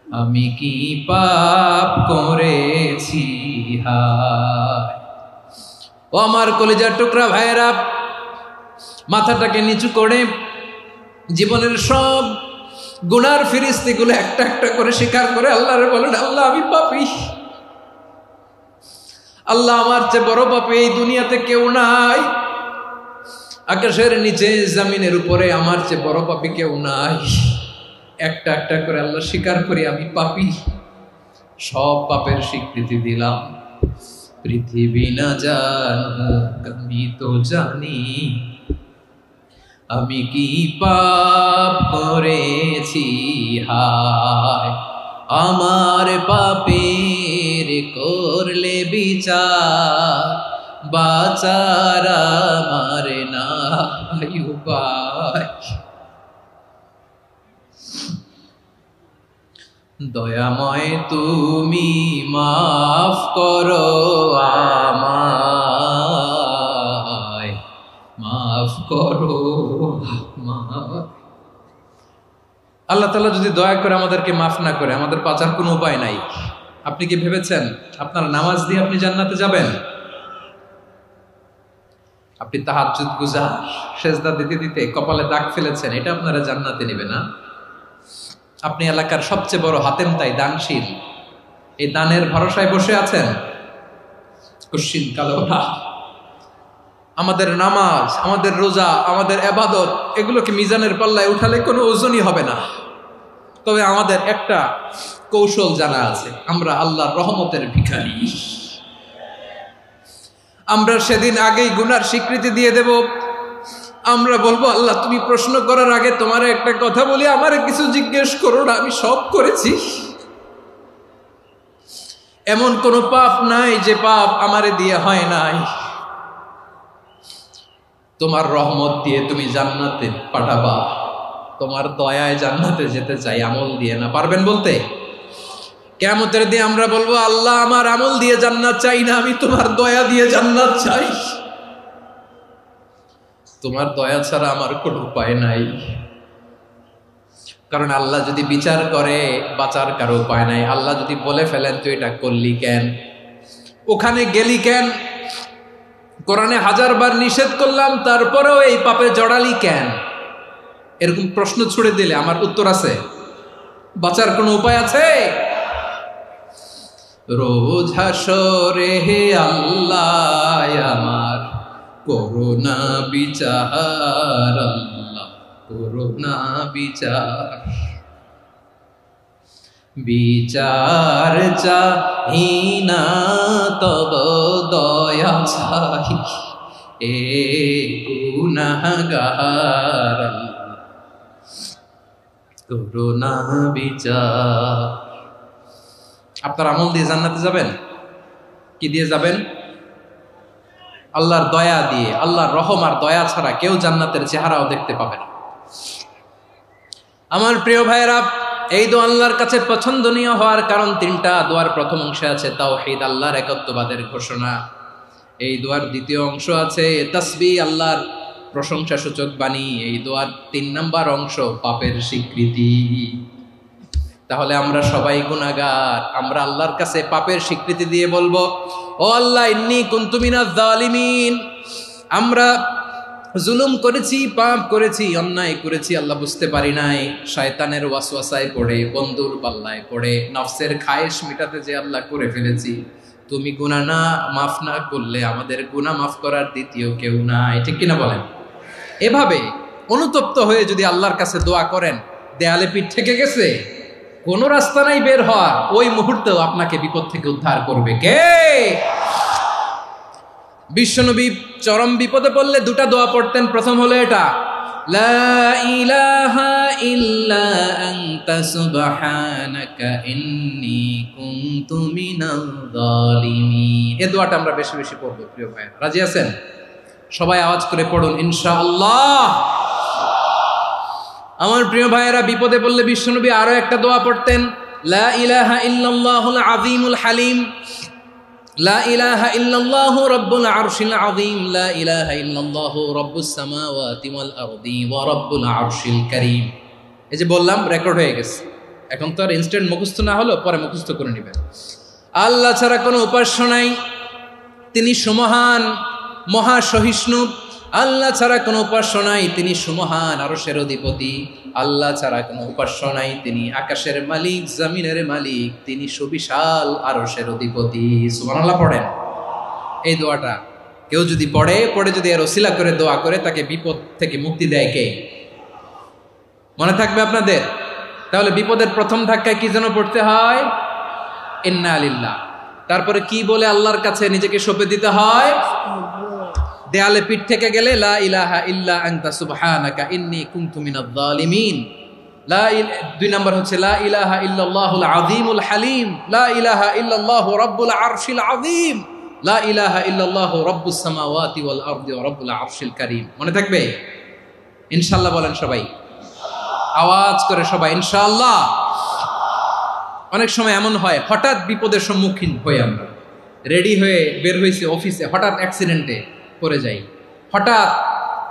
A: আমি কি পাপ করেছি হায়। ও আমার কলিজার টুকরা ভাইয়েরা, মাথাটাকে নিচু করে জীবনের সব গুনার ফিরিস্তিগুলো একটা একটা করে স্বীকার করে আল্লাহরে বলেন, আল্লাহ আমি পাপী। আল্লাহ আমার চেয়ে বড় পাপী এই দুনিয়াতে কেউ নাই। আকাশের নিচে জমিনের উপরে আমার চেয়ে বড় পাপী কেউ নাই। একটা একটা করে আল্লাহ স্বীকার করি আমি পাপী, সব পাপের স্বীকৃতি দিলাম। পৃথিবী না জানুক আমি তো জানি, আমি কি পাপ করেছি হায়। আমার পাপের করলে বিচার, বাঁচার আমার নাই উপায়। দয়াময় তুমি মাফ করো আমায়, মাফ করো আমায়। আল্লাহ তাআলা যদি দয়া করে আমাদেরকে মাফ না করে, আমাদের বাঁচার কোনো উপায় নাই। আপনি কি ভেবেছেন আপনার নামাজ দিয়ে আপনি জান্নাতে যাবেন? আপনি তাহাজ্জুদ গুজার, সেজদা দিতে দিতে কপালে দাগ ফেলেছেন, এটা আপনারা জান্নাতে নেবে না? আপনি এলাকার সবচেয়ে বড় হাতেম তাই দানশীল, এই দানের ভরসায় বসে আছেন, কুশ্চিন কালো না। আমাদের নামাজ, আমাদের রোজা, আমাদের ইবাদত, এগুলোকে মিজানের পাল্লায় উঠালে কোনো ওজনই হবে না। তবে আমাদের একটা কৌশল জানা আছে, আমরা আল্লাহর রহমতের ভিখারি। আমরা সেদিন আগেই গুনার স্বীকৃতি দিয়ে দেব। আমরা বলবো, আল্লাহ তুমি প্রশ্ন করার আগে তোমার একটা কথা বলি, আমারে কিছু জিজ্ঞেস করো না, আমি সব করেছি। এমন কোনো পাপ নাই যে পাপ আমারে দিয়ে হয় নাই। তোমার রহমত দিয়ে তুমি জান্নাতে পাঠাবা, তোমার দয়ায় জান্নাতে যেতে চাই, আমল দিয়ে না। পারবেন বলতে? কিয়ামতের দিন আমরা বলবো, আল্লাহ আমার আমল দিয়ে জান্নাত চাই না, আমি তোমার দয়া দিয়ে জান্নাত চাই। তোমার দয়া ছাড়া আমার কোনো উপায় নাই। কারণ আল্লাহ যদি বিচার করে বাঁচার কারো উপায় নাই। আল্লাহ যদি বলে ফেলেন তুই এটা করলি কেন, ওখানে গেলি কেন, কোরআনে 1000 বার নিষেধ করলাম তারপরেও এই পাপে জড়ালি কেন, এরকম প্রশ্ন ছুড়ে দিলে আমার উত্তর আছে? বাঁচার কোনো উপায় আছে? রোজ হাসরে হে আল্লাহ আমার করুণা বিচার, আল্লাহ করুণা বিচার। বিচার চাহি না তব দয়া চাহি এ গুনাহগার করুণা বিচার। আপনার আমল দিয়ে জান্নাতে যাবেন? কি দিয়ে যাবেন? আল্লাহর দয়া দিয়ে। আল্লাহর রহম আর দয়া ছাড়া কেউ জান্নাতের চেহারাও দেখতে পাবে না। আমার প্রিয় ভাইয়েরা, এই দোয়া আল্লাহর কাছে পছন্দনীয় হওয়ার কারণ তিনটা। দোয়ার প্রথম অংশে আছে তাওহীদ, আল্লাহর একত্ববাদের ঘোষণা। এই দোয়ার দ্বিতীয় অংশ আছে তাসবিহ, আল্লাহর প্রশংসা সূচক বাণী। এই দোয়ার 3 নাম্বার অংশ পাপের স্বীকৃতি। তাহলে আমরা সবাই গুনাহগার। আমরা আল্লাহর কাছে পাপের স্বীকৃতি দিয়ে বলবো, ও আল্লাহ, ইন্নী কুনতু মিনাজ জালিমিন। আমরা জুলুম করেছি, পাপ করেছি, অন্যায় করেছি, আল্লাহ বুঝতে পারি নাই। শয়তানের ওয়াসওয়াসায় পড়ে, বন্ধুর পাল্লায় পড়ে, নফসের খায়েশ মিটাতে যে আল্লাহ করে ফেলেছি। তুমি গুনাহ না মাফ না করলে আমাদের গুনাহ মাফ করার দ্বিতীয় কেউ নাই। ঠিক কিনা বলেন? এভাবে অনুতপ্ত হয়ে যদি আল্লাহর কাছে দোয়া করেন, দেয়ালে পিঠ থেকে গেছে, কোনো রাস্তা নাই বের হওয়ার, ওই মুহূর্তেও আপনাকে বিপদ থেকে উদ্ধার করবে কে? বিশ্বনবী চরম বিপদে পড়লে 2টা দোয়া পড়তেন। প্রথম হলো এটা, লা ইলাহা ইল্লা আনতা সুবহানাকা ইন্নী কুনতু মিনাল জালিমিন। এই দোয়াটা আমরা বেশি বেশি পড়ব প্রিয় ভাই। রাজি আছেন? সবাই আওয়াজ করে পড়ুন ইনশাআল্লাহ। আমার প্রিয় ভাইয়েরা, বিপদে পড়লে বিশ্বনবী আরো একটা দোয়া পড়তেন, লা ইলাহা ইল্লাল্লাহুল আযীমুল হালিম, লা ইলাহা ইল্লাল্লাহু রাব্বুল আরশিল আযীম, লা ইলাহা ইল্লাল্লাহু রাব্বুস সামাওয়াতি ওয়াল আরদি ওয়া রাব্বুল আরশিল কারীম। এই যে বললাম, রেকর্ড হয়ে গেছে। এখন তো আর ইনস্ট্যান্ট মুখস্থ না হলো, পরে মুখস্থ করে নেবেন। আল্লাহ ছাড়া কোনো উপাস্য নাই, তিনি সুমহান, মহা সহিষ্ণু। আল্লাহ ছাড়া কোনো উপাস্য নাই, তিনি সুমহান, আরশের অধিপতি। আল্লাহ ছাড়া কোনো উপাস্য নাই, তিনি আকাশের মালিক, জমিনের মালিক, তিনি সুবিশাল আরশের অধিপতি। সুবহানাল্লাহ পড়েন। এই দোয়াটা কেউ যদি পড়ে যদি এর ওসিলা করে দোয়া করে, তাকে বিপদ থেকে মুক্তি দেয় কে? মনে থাকবে আপনাদের? তাহলে বিপদের প্রথম ধাক্কায় কি যেন পড়তে হয়? ইন্না লিল্লাহ। তারপরে কি বলে আল্লাহর কাছে নিজেকে সঁপে দিতে হয়? দেয়ালে পিঠ থেকে গেলে লা ইলাহা ইল্লা আনতা সুবহানাকা ইন্নী কুনতু মিনাজ জালিমিন। 2 নাম্বার হচ্ছে লা ইলাহা ইল্লাল্লাহুল আযীমুল হালিম, লা ইলাহা ইল্লাল্লাহু রাব্বুল আরশিল আযীম, লা ইলাহা ইল্লাল্লাহু রাব্বুস সামাওয়াতি ওয়াল আরদি ওয়া রাব্বুল আরশিল কারীম। মনে থাকবে? ইনশাআল্লাহ বলেন সবাই, আওয়াজ করে সবাই ইনশাআল্লাহ। অনেক সময় এমন হয়, হঠাৎ বিপদের সম্মুখীন হই আমরা, রেডি হয়ে বের হয়েছি অফিসে, হঠাৎ অ্যাক্সিডেন্টে পড়ে যাই, হঠাৎ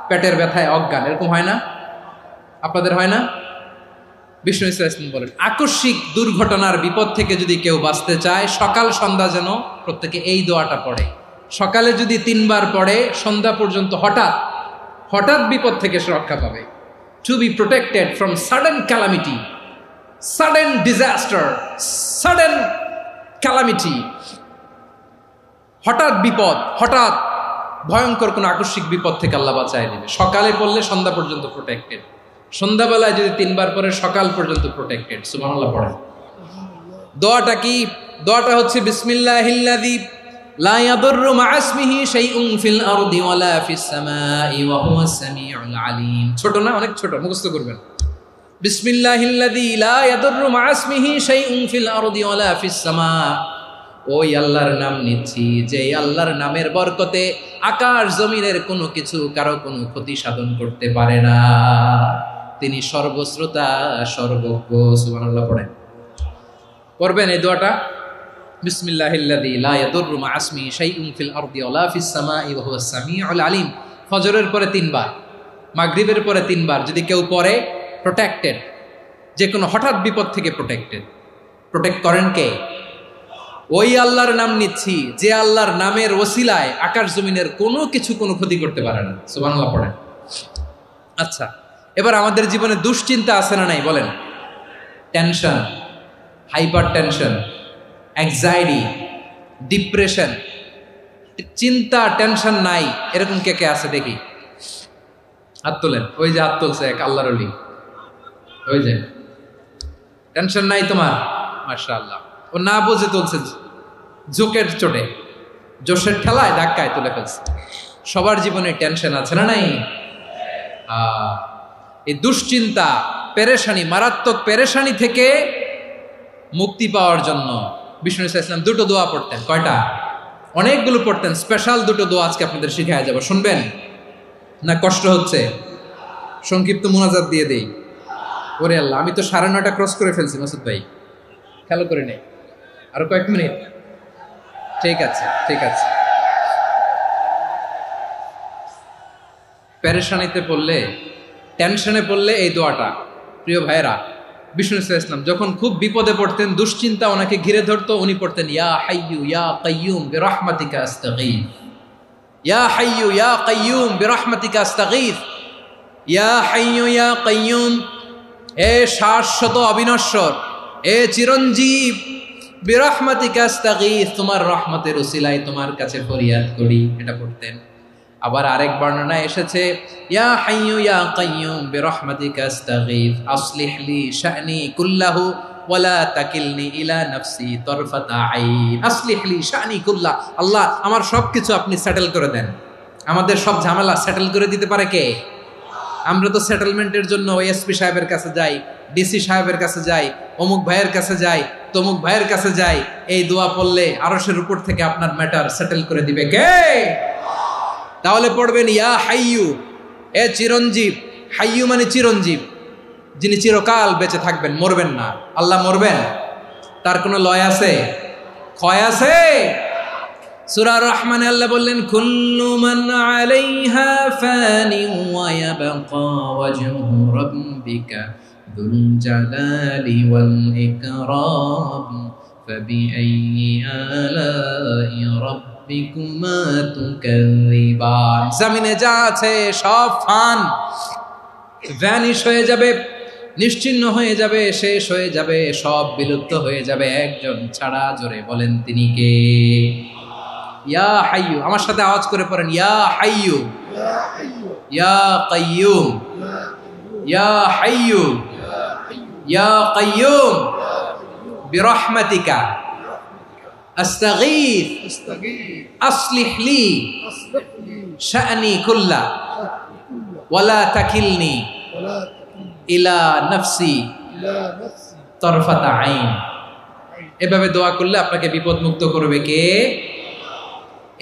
A: পেটের ব্যথায় অজ্ঞান। এরকম হয় না? আপনাদের হয় না? বিষ্ণু ইসলাম বলেন, আকস্মিক দুর্ঘটনার বিপদ থেকে যদি কেউ বাঁচতে চায়, সকাল সন্ধ্যা যেন প্রত্যেকে এই দোয়াটা পড়ে। সকালে যদি 3 বার পড়ে, সন্ধ্যা পর্যন্ত হঠাৎ বিপদ থেকে সে রক্ষা পাবে। To be protected from sudden calamity, sudden disaster, sudden calamity. হঠাৎ বিপদ, হঠাৎ ভয়ঙ্কর কোন আকস্মিক বিপদ থেকে আল্লাহ বাঁচায় দিবে। সকালে পড়লে সন্ধ্যা পর্যন্ত প্রোটেক্টেড, সন্ধ্যাবেলায় যদি 3 বার পরে সকাল পর্যন্ত প্রোটেক্টেড। সুবহানাল্লাহ পড়েন। দোয়াটা কি? দোয়াটা হচ্ছে বিসমিল্লাহিল্লাযী লা ইয়াদুররু মা'a ইসমিহি শাইউন ফিল আরদি ওয়ালা ফিস সামাই ওয়া হুয়াস সামিউল আলীম। ছোট না? অনেক ছোট, মুখস্থ করবেন। বিসমিল্লাহিল্লাযী লা ইয়াদুররু মা'a ইসমিহি শাইউন ফিল আরদি ওয়ালা ফিস সামা। ওই আল্লাহর নাম নিচ্ছি, যে আল্লাহর নামের বরকতে আকাশ জমিনের কোনো কিছু কারো কোনো ক্ষতি সাধন করতে পারে না। তিনি সর্বশ্রোতা, সর্বজ্ঞ। সুবহানাল্লাহ পড়েন। পড়বেন এই দোয়াটা, বিসমিল্লাহিল্লাযী লা ইয়াদুররু মা'a ইসমিহি শাইউন ফিল আরদি ওয়ালা ফিস সামাই ওয়া হুয়াস সামিউল আলীম। ফজরের পরে 3 বার, মাগরিবের পরে 3 বার যদি কেউ পড়ে, প্রোটেক্টেড, যে কোনো হঠাৎ বিপদ থেকে প্রোটেক্টেড। প্রোটেক্ট করেন কে? ওই আল্লাহর নাম নিচ্ছি, যে আল্লাহর নামের ওসিলায় আকাশ জমিনের কোনো কিছু কোনো ক্ষতি করতে পারে না। সুবহানাল্লাহ পড়েন। আচ্ছা, এবার আমাদের জীবনে দুশ্চিন্তা আছে না নাই বলেন? Tension, hyper tension, anxiety, depression, চিন্তা, টেনশন নাই এরকম কে কে আছে দেখি? হাত তোলেন। ওই যে হাত তুলছে এক আল্লাহর ওলি, ওই যে। টেনশন নাই তোমার? মাশাআল্লাহ, ও না বুঝে তুলছে, জোকের চোটে, জোশের ঠেলায় ধাক্কায় তুলে ফেলছে। সবার জীবনে টেনশন আছে না নাই? এই দুশ্চিন্তা, পেরেশানি, মারাত্মক পেরেশানি থেকে মুক্তি পাওয়ার জন্য বিষ্ণু ইসলাম দুটো দোয়া পড়তেন। কয়টা? অনেকগুলো পড়তেন। স্পেশাল দুটো দোয়া আজকে আপনাদের শিখায়া যাব, শুনবেন না? কষ্ট হচ্ছে? সংক্ষিপ্ত মুনাজাত দিয়ে দেই। ওরে আল্লাহ, আমি তো 9:30 ক্রস করে ফেলছি মাসুদ ভাই, খেয়াল করে নেই। আরো কয়েক মিনিট? ঠিক আছে, ঠিক আছে। পেরেশানিতে পড়লে, টেনশনে পড়লে এই দোয়াটা, প্রিয় ভাইরা, বিষ্ণু ইসলাম যখন খুব বিপদে পড়তেন, দুশ্চিন্তা ওনাকে ঘিরে ধরতো, উনি পড়তেন ইয়া হাইয়ু ইয়া কাইয়ুম বিরহমাতিকা আস্তাগীথ, ইয়া হাইয়ু ইয়া কাইয়ুম বিরহমাতিকা আস্তাগীথ, ইয়া হাইয়ু ইয়া কাইয়ুম, এ শাশ্বত অবিনশ্বর, এ চিরঞ্জীব, বিরহমাতিকা আস্তাগীথ, তোমার রহমতের উসিলায় তোমার কাছে ফরিয়াদ করি। এটা পড়তেন। আবার আরেক বর্ণনায় এসেছে ইয়া হাইয়ু ইয়া কাইয়ুম বিরহমাতিকা আস্তাগীথ আসলিহ লি শা'নি কুল্লাহু ওয়ালা তাকিলনি ইলা নাফসি তরফাতা আইন। আসলিহ লি শা'নি কুল্লাহ, আল্লাহ আমার সবকিছু আপনি সেটেল করে দেন। আমাদের সব ঝামেলা সেটেল করে দিতে পারে কে? আমরা তো সেটেলমেন্টের জন্য এসপি সাহেবের কাছে যাই, ডিসি সাহেবের কাছে যাই, অমুক ভাইয়ের কাছে যাই, তমুক ভাইয়ের কাছে যাই। এই দোয়া পড়লে আরশের উপর থেকে আপনার ম্যাটার সেটেল করে দিবে কে? তাহলে পড়বেন ইয়া হাইয়ু, এ চিরঞ্জীব। হাইয়ু মানে চিরঞ্জীব, যিনি চিরকাল বেঁচে থাকবেন, মরবেন না। আল্লাহ মরবেন? তার কোনো লয় আছে? ক্ষয় আছে? সূরা রহমানে আল্লাহ বললেন কুল্লু মান আলাইহা ফানি ওয়া ইয়াবকা ওয়াজহু রাব্বিকা যুল জালালি ওয়াল ইকরাম ফাবিআইয়ি আলাই রাব্বিকুমা তুকাযিবান। জমিনে যা আছে সব ফান, ভ্যানিশ হয়ে যাবে, নিশ্চিহ্ন হয়ে যাবে, শেষ হয়ে যাবে, সব বিলুপ্ত হয়ে যাবে, একজন ছাড়া। জোরে বলেন তিনি কে? ইয়া হাইয়ু। আমার সাথে আওয়াজ করে পড়েন ইয়া হাইয়ু ইয়া কাইয়ুম ইয়া হাইয়ু ইয়া কাইয়ুম বিরহমাতিকা আস্তাগীথ আসলিহ লি শা'নি কুল্লা ওয়ালা তাকিলনি ইলা নাফসি তরফাতা আইন। এভাবে দোয়া করলে আপনাকে বিপদ মুক্ত করবে কে?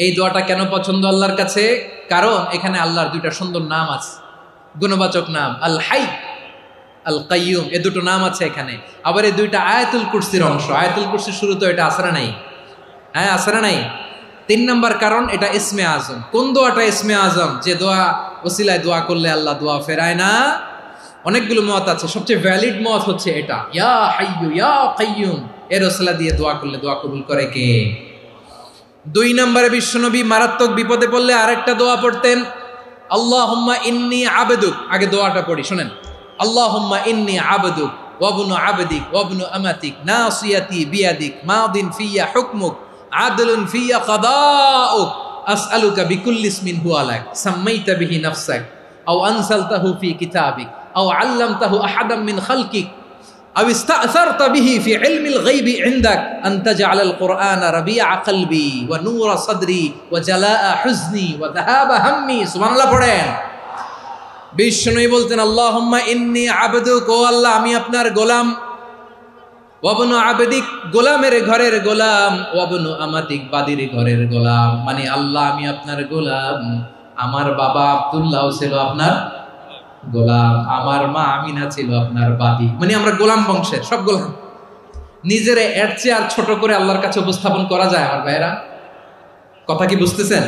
A: এই দোয়াটা কেন পছন্দ আল্লাহর কাছে? কারণ এখানে আল্লাহর দুইটা সুন্দর নাম আছে, গুণবাচক নাম, আল হাই, আল কাইয়ুম, এই দুটো নাম আছে এখানে। আবার এই দুইটা আয়াতুল কুরসির অংশ। আয়াতুল কুরসির শুরু তো এটা আসরা নাই? হ্যাঁ, আসরা নাই। 3 নম্বর কারণ, এটা ইসমে আজম। কোন দোয়াটা ইসমে আজম? যে দোয়া ওসিলায় দোয়া করলে আল্লাহ দোয়া ফেরায় না। অনেকগুলো মত আছে, সবচেয়ে ভ্যালিড মত হচ্ছে এটা, ইয়া হাইয়ু ইয়া কাইয়ুম। এর ওসিলা দিয়ে দোয়া করলে দোয়া কবুল করে কে? 2 নম্বরে বিশ্বনবী মারাত্মক বিপদে পড়লে আরেকটা দোয়া পড়তেন, আল্লাহুম্মা ইন্নী আবদুক। আগে দোয়াটা পড়ি, শুনেন। আল্লাহুম্মা ইন্নী আবদুক ওয়া ইবনু আবদিক ওয়া ইবনু আমাতিক নাসিয়াতি বিয়াদিক মাদিন ফিয়া হুকমুক আদলুন ফিয়া কাদাউক আসআলুকা বিকুল্লি ইসমিন হুয়া লাক সাম্মাইতা বিহি নাফসাক আও আনসালতাহু ফি কিতাবিক আও আল্লামতাহু আহাদাম মিন খালকিক أو استأثرت به في علم الغيب عندك أن تجعل القرآن ربيع قلبي ونور صدري وجلاء حزني وذهاب همي। سبحان الله পড়েন। বিষ্ণু বলতেন আল্লাহুম্মা ইন্নী আবদুক, ও আল্লাহ আমি আপনার গোলাম, ওয়াবনু আবদিক, গোলামের ঘরের গোলাম, ওয়াবনু আমাতিক, বাদির ঘরের গোলাম। মানে আল্লাহ আমি আপনার গোলাম। আমার বাবা আব্দুল্লাহ ছিল আপনার গোলাম, আমার মা আমিনা ছিল আপনার বাদী। মানে আমরা গোলাম বংশের, সব গোলাম। নিজেরে এর চেয়ে আর ছোট করে আল্লাহর কাছে উপস্থাপন করা যায় আমার ভাইয়েরা? কথা কি বুঝতেছেন?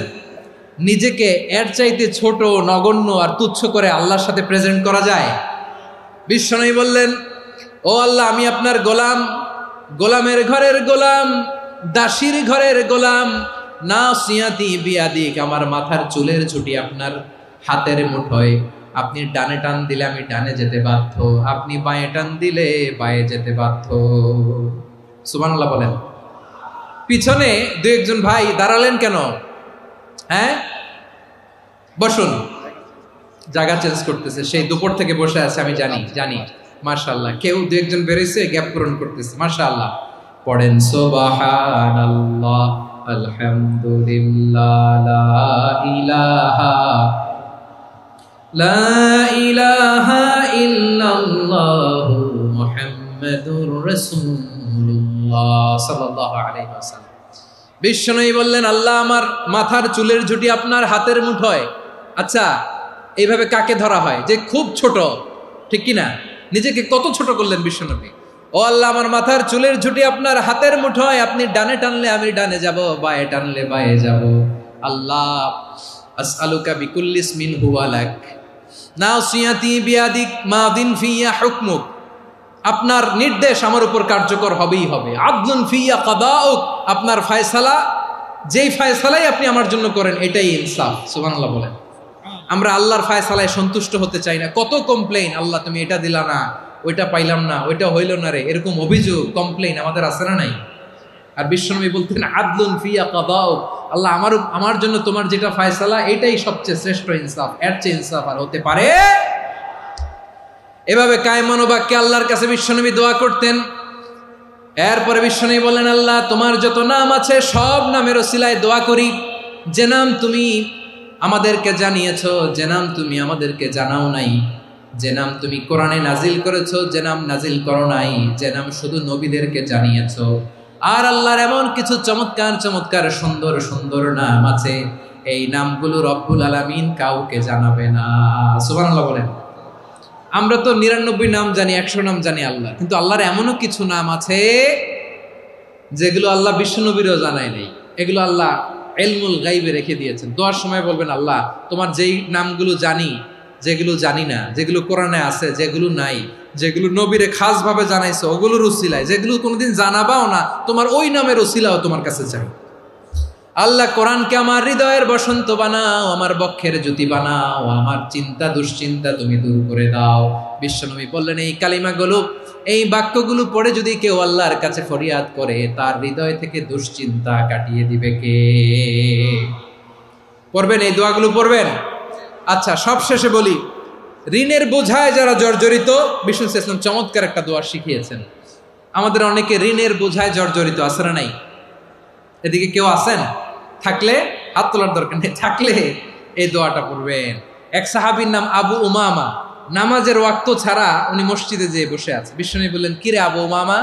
A: নিজেকে এর চাইতে ছোট, নগণ্য আর তুচ্ছ করে আল্লাহর সাথে প্রেজেন্ট করা যায়? বিশ্বনবী বললেন ও আল্লাহ আমি আপনার গোলাম, গোলামের ঘরের গোলাম, দাসীর ঘরের গোলাম। নাসিয়াতি বিয়াদিক, আমার মাথার চুলের ছুটি আপনার হাতের মুঠোয়। আপনি ডানে টান দিলে আমি ডানে যেতে বাধ্য, আপনি বাঁয়ে টান দিলে বাঁয়ে যেতে বাধ্য। সুবহানাল্লাহ বলেন। পিছনে 2-1 ভাই দাঁড়ালেন কেন? হ্যাঁ, বসুন। জায়গা চেঞ্জ করতেছে, সেই দুপুর থেকে বসে আছে, আমি জানি। মাশাআল্লাহ। কেউ 2-1 বেরোইছে, গ্যাপ পূরণ করতেছে। মাশাআল্লাহ। পড়েন সুবহানাল্লাহ, আলহামদুলিল্লাহ, লা ইলাহা ইল্লাল্লাহ মুহাম্মাদুর রাসূলুল্লাহ সাল্লাল্লাহু আলাইহি ওয়াসাল্লাম। বিশ্বনবী বললেন, আল্লাহ আমার মাথার চুলের ঝুঁটি আপনার হাতের মুঠোয়। আচ্ছা, এইভাবে কাকে ধরা হয়? যে খুব ছোট, ঠিক কিনা? নিজেকে কত ছোট করলেন বিশ্বনবী। ও আল্লাহ, আমার মাথার চুলের ঝুঁটি আপনার হাতের মুঠোয়, আপনি ডানে টানলে আমি ডানে যাব, বায়ে টানলে বায়ে যাব। আল্লাহ, আসআলুকা বিকুল্লি ইসমিন হুয়া লাক নাসিয়াতি বিয়াদিক মাদিন ফিয়া হুকমুক। আপনার নির্দেশ আমার উপর কার্যকর হবেই হবে। আদলুন ফিয়া কাদাউক, আপনার ফয়সালা, যেই ফয়সালাই আপনি আমার জন্য করেন এটাই ইনসাফ। সুবহানাল্লাহ বলেন। আমরা আল্লাহর ফয়সালায় সন্তুষ্ট হতে চাই না। কত কমপ্লেইন, আল্লাহ তুমি এটা দিলা না, ওইটা পাইলাম না, ওইটা হইল না রে, এরকম অভিযোগ, কমপ্লেইন আমাদের আছে না নাই? আর বিশ্বনবী বলতেন, আদলুন ফিয়া কাদাউক, আল্লাহ আমার জন্য তোমার যেটা ফয়সালা এটাই সবচেয়ে শ্রেষ্ঠ ইনসাফ, এর চেয়ে ইনসাফ আর হতে পারে? এভাবে কায়মনোবাক্যে আল্লাহর কাছে বিশ্বনবী দোয়া করতেন। এরপরে বিশ্বনবী বললেন, আল্লাহ তোমার যত নাম আছে সব নামের ওসিলায় দোয়া করি, যে নাম তুমি আমাদেরকে জানিয়েছো, যে নাম তুমি আমাদেরকে জানাও নাই, যে নাম তুমি কোরআনে নাজিল করেছো, যে নাম নাজিল করো নাই, যে নাম শুধু নবীদেরকে জানিয়েছো। আর আল্লাহর এমন কিছু চমৎকার চমৎকার সুন্দর সুন্দর নাম আছে, এই নামগুলো রব্বুল আলামিন কাউকে জানাবে না। সুবহানাল্লাহ বলেন। আমরা তো 99 নাম জানি, 100 নাম জানি আল্লাহ, কিন্তু আল্লাহর এমনও কিছু নাম আছে যেগুলো আল্লাহ বিশ্বনবীরও জানায় নাই। এগুলো আল্লাহ ইলমুল গায়বে রেখে দিয়েছেন। দোয়ার সময় বলবেন, আল্লাহ তোমার যেই নামগুলো জানি, যেগুলো জানি না, যেগুলো কোরআনে আছে, যেগুলো নাই, যেগুলো নবীরে খাস ভাবে জানাইছো ওগুলোর উসিলায়, যেগুলো কোনোদিন জানাবাও না, তোমার ওই নামের উসিলাও তোমার কাছে চাই। আল্লাহ কোরআনকে আমার হৃদয়ের বসন্ত বানাও, আমার বক্ষের জ্যোতি বানাও, আমার চিন্তা দুশ্চিন্তা তুমি দূর করে দাও। বিশ্বনবী বললেন, এই কালিমাগুলো, এই বাক্যগুলো পড়ে যদি কেউ আল্লাহর কাছে ফরিয়াদ করে, তার হৃদয় থেকে দুশ্চিন্তা কাটিয়ে দিবে কে? পড়বেন, এই দোয়াগুলো পড়বেন। আচ্ছা, সব শেষে বলি, ঋণের বোঝায় যারা জর্জরিত, বিষ্ণু ইসলাম চমৎকার একটা দোয়া শিখিয়েছেন। আমাদের অনেকে ঋণের বোঝায় জর্জরিত, আছে না নাই? এদিকে কেউ আছেন? থাকলে হাত তোলার দরকার নেই, থাকলে এই দোয়াটা পড়বেন। এক সাহাবীর নাম আবু উমামা, নামাজের ওয়াক্ত ছাড়া উনি মসজিদে যেয়ে বসে আছে। বিশ্বনবী বললেন, কি রে আবু উমামা,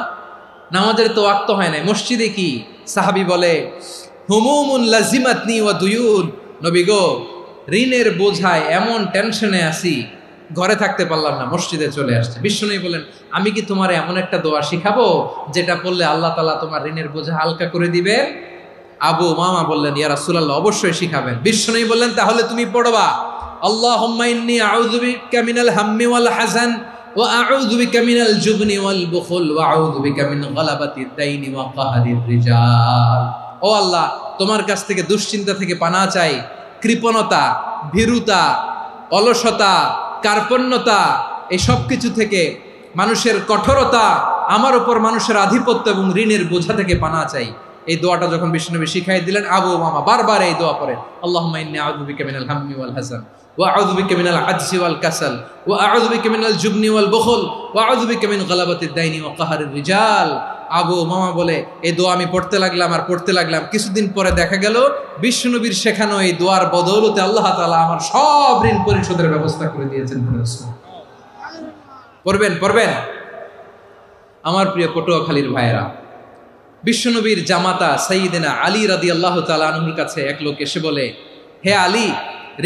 A: নামাজের তো ওয়াক্ত হয় নাই, মসজিদে কি? সাহাবী বলে, হুমুমুন লাজিমাতনি ওয়া দুয়ুন, নবী গো, ঋণের বোঝায় এমন টেনশনে আছি, ঘরে থাকতে পারলাম না, মসজিদে চলে আসছে। বিশ্বনবী বলেন, আমি কি তোমার এমন একটা দোয়া শিখাবো যেটা পড়লে আল্লাহ তাআলা তোমার ঋণের বোঝা হালকা করে দিবে? আবু উমামা বললেন, ইয়া রাসূলুল্লাহ, অবশ্যই শিখাবেন। বিশ্বনবী বললেন, তাহলে তুমি পড়বা, আল্লাহুম্মা ইন্নী আউযু বিকা মিনাল হাম্মি ওয়াল হাযান ওয়া আউযু বিকা মিনাল জুবনি ওয়াল বুখল ওয়া আউযু বিকা মিন গালাবাতিদ দাইনি ওয়া কাহরির রিজাল। ও আল্লাহ, তোমার কাছ থেকে দুশ্চিন্তা থেকে পানাহ চাই, কৃপণতা, ভীরুতা, অলসতা, কার্পণ্যতা, এই সব কিছু থেকে, মানুষের কঠোরতা, আমার উপর মানুষের আধিপত্য এবং ঋণের বোঝা থেকে পানাহ চাই। এই দোয়াটা যখন বিশ্বনবী শিখাই দিলেন, আবু উমামা বারবার এই দোয়া পড়েন, আল্লাহুম্মা ইন্নী আউযু বিকা মিনাল হাম্মি ওয়াল হাযান ওয়া আউযু বিকা মিনাল আজজি ওয়াল কাসাল ওয়া আউযু বিকা মিনাল জুবনি ওয়াল বুখল ওয়া আউযু বিকা মিন গালাবাতিদ দাইনি ওয়া কাহরির রিজাল। আবু উমামা বলে, এই দোয়া আমি পড়তে লাগলাম আর পড়তে লাগলাম, কিছুদিন পরে দেখা গেল বিশ্বনবীর শেখানো এই দোয়ার বদৌলতে আল্লাহ তাআলা আমার সব ঋণ পরিশোধের ব্যবস্থা করে দিয়েছেন। পড়বেন পড়বেন। আমার প্রিয় পটুয়াখালীর ভাইয়েরা, বিশ্বনবীর জামাতা সাইয়্যিদিনা আলী রাদিয়াল্লাহু তাআলা আনহুর কাছে এক লোক এসে বলে, হে আলী,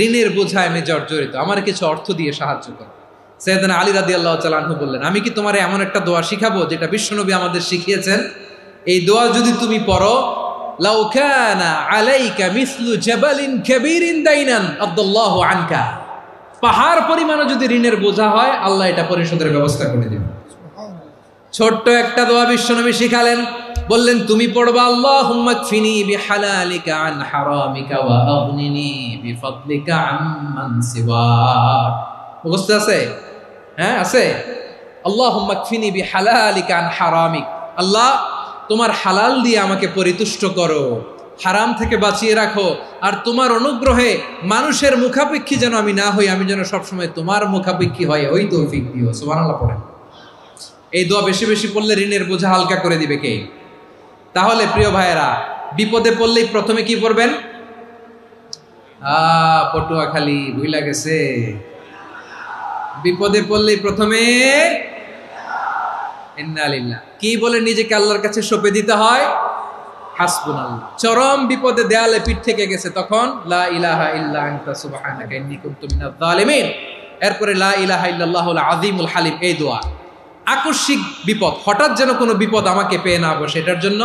A: ঋণের বোঝায় আমি জর্জরিত, আমার কিছু অর্থ দিয়ে সাহায্য করো। সাইয়্যিদিনা আলী রাদিয়াল্লাহু তাআলা আনহু বললেন, আমি কি তোমারে এমন একটা দোয়া শিখাবো যেটা বিশ্বনবী আমাদের শিখিয়েছেন? এই দোয়া যদি তুমি পড়ো, লাউ কানা আলাইকা মিসলু জাবালিন কাবীরিন দাইনান আদাল্লাহু আনকা, পাহাড় পরিমাণও যদি ঋণের বোঝা হয়, আল্লাহ এটা পরিশোধের ব্যবস্থা করে দিবেন। ছোট্ট একটা দোয়া বিশ্বনবী শিখালেন, বললেন, তুমি পড়বা, আল্লাহুম্মা কফিনি বিহালালিকা আন হারামিকা ওয়া আগনিনি বিফাদলিকা আম্মান সিওয়াক। মুখস্থ আছে? হ্যাঁ, আছে। আল্লাহুম্মা কফিনি বিহালালিকা আন হারামিক, আল্লাহ তোমার হালাল দিয়ে আমাকে পরিতুষ্ট করো, হারাম থেকে বাঁচিয়ে রাখো, আর তোমার অনুগ্রহে মানুষের মুখাপেক্ষী যেন আমি না হই, আমি যেন সবসময় তোমার মুখাপেক্ষী হয়, ওই তৌফিক দিও। সুবহানাল্লাহ পড়েন। এই দোয়া বেশি বেশি পড়লে ঋণের বোঝা হালকা করে দিবে কে? তাহলে প্রিয় ভাইয়েরা, বিপদে পড়লেই প্রথমে কি পড়বেন? পটুয়াখালী ভুইলা গেছে। বিপদে পড়লেই প্রথমে ইন্না লিল্লাহ কি বলে নিজেকে আল্লাহর কাছে সঁপে দিতে হয়? হাসবুনাল্লাহ। চরম বিপদে দেয়ালে পিঠ থেকে গেছে, তখন লা ইলাহা ইল্লা আনতা সুবহানাকা ইন্নী কুনতু মিনাজ জালিমিন। এরপরে লা ইলাহা ইল্লাল্লাহুল আযীমুল হালিম, এই দোয়া। আকস্মিক বিপদ, হঠাৎ যেন কোনো বিপদ আমাকে পেয়ে না বসে, এটার জন্য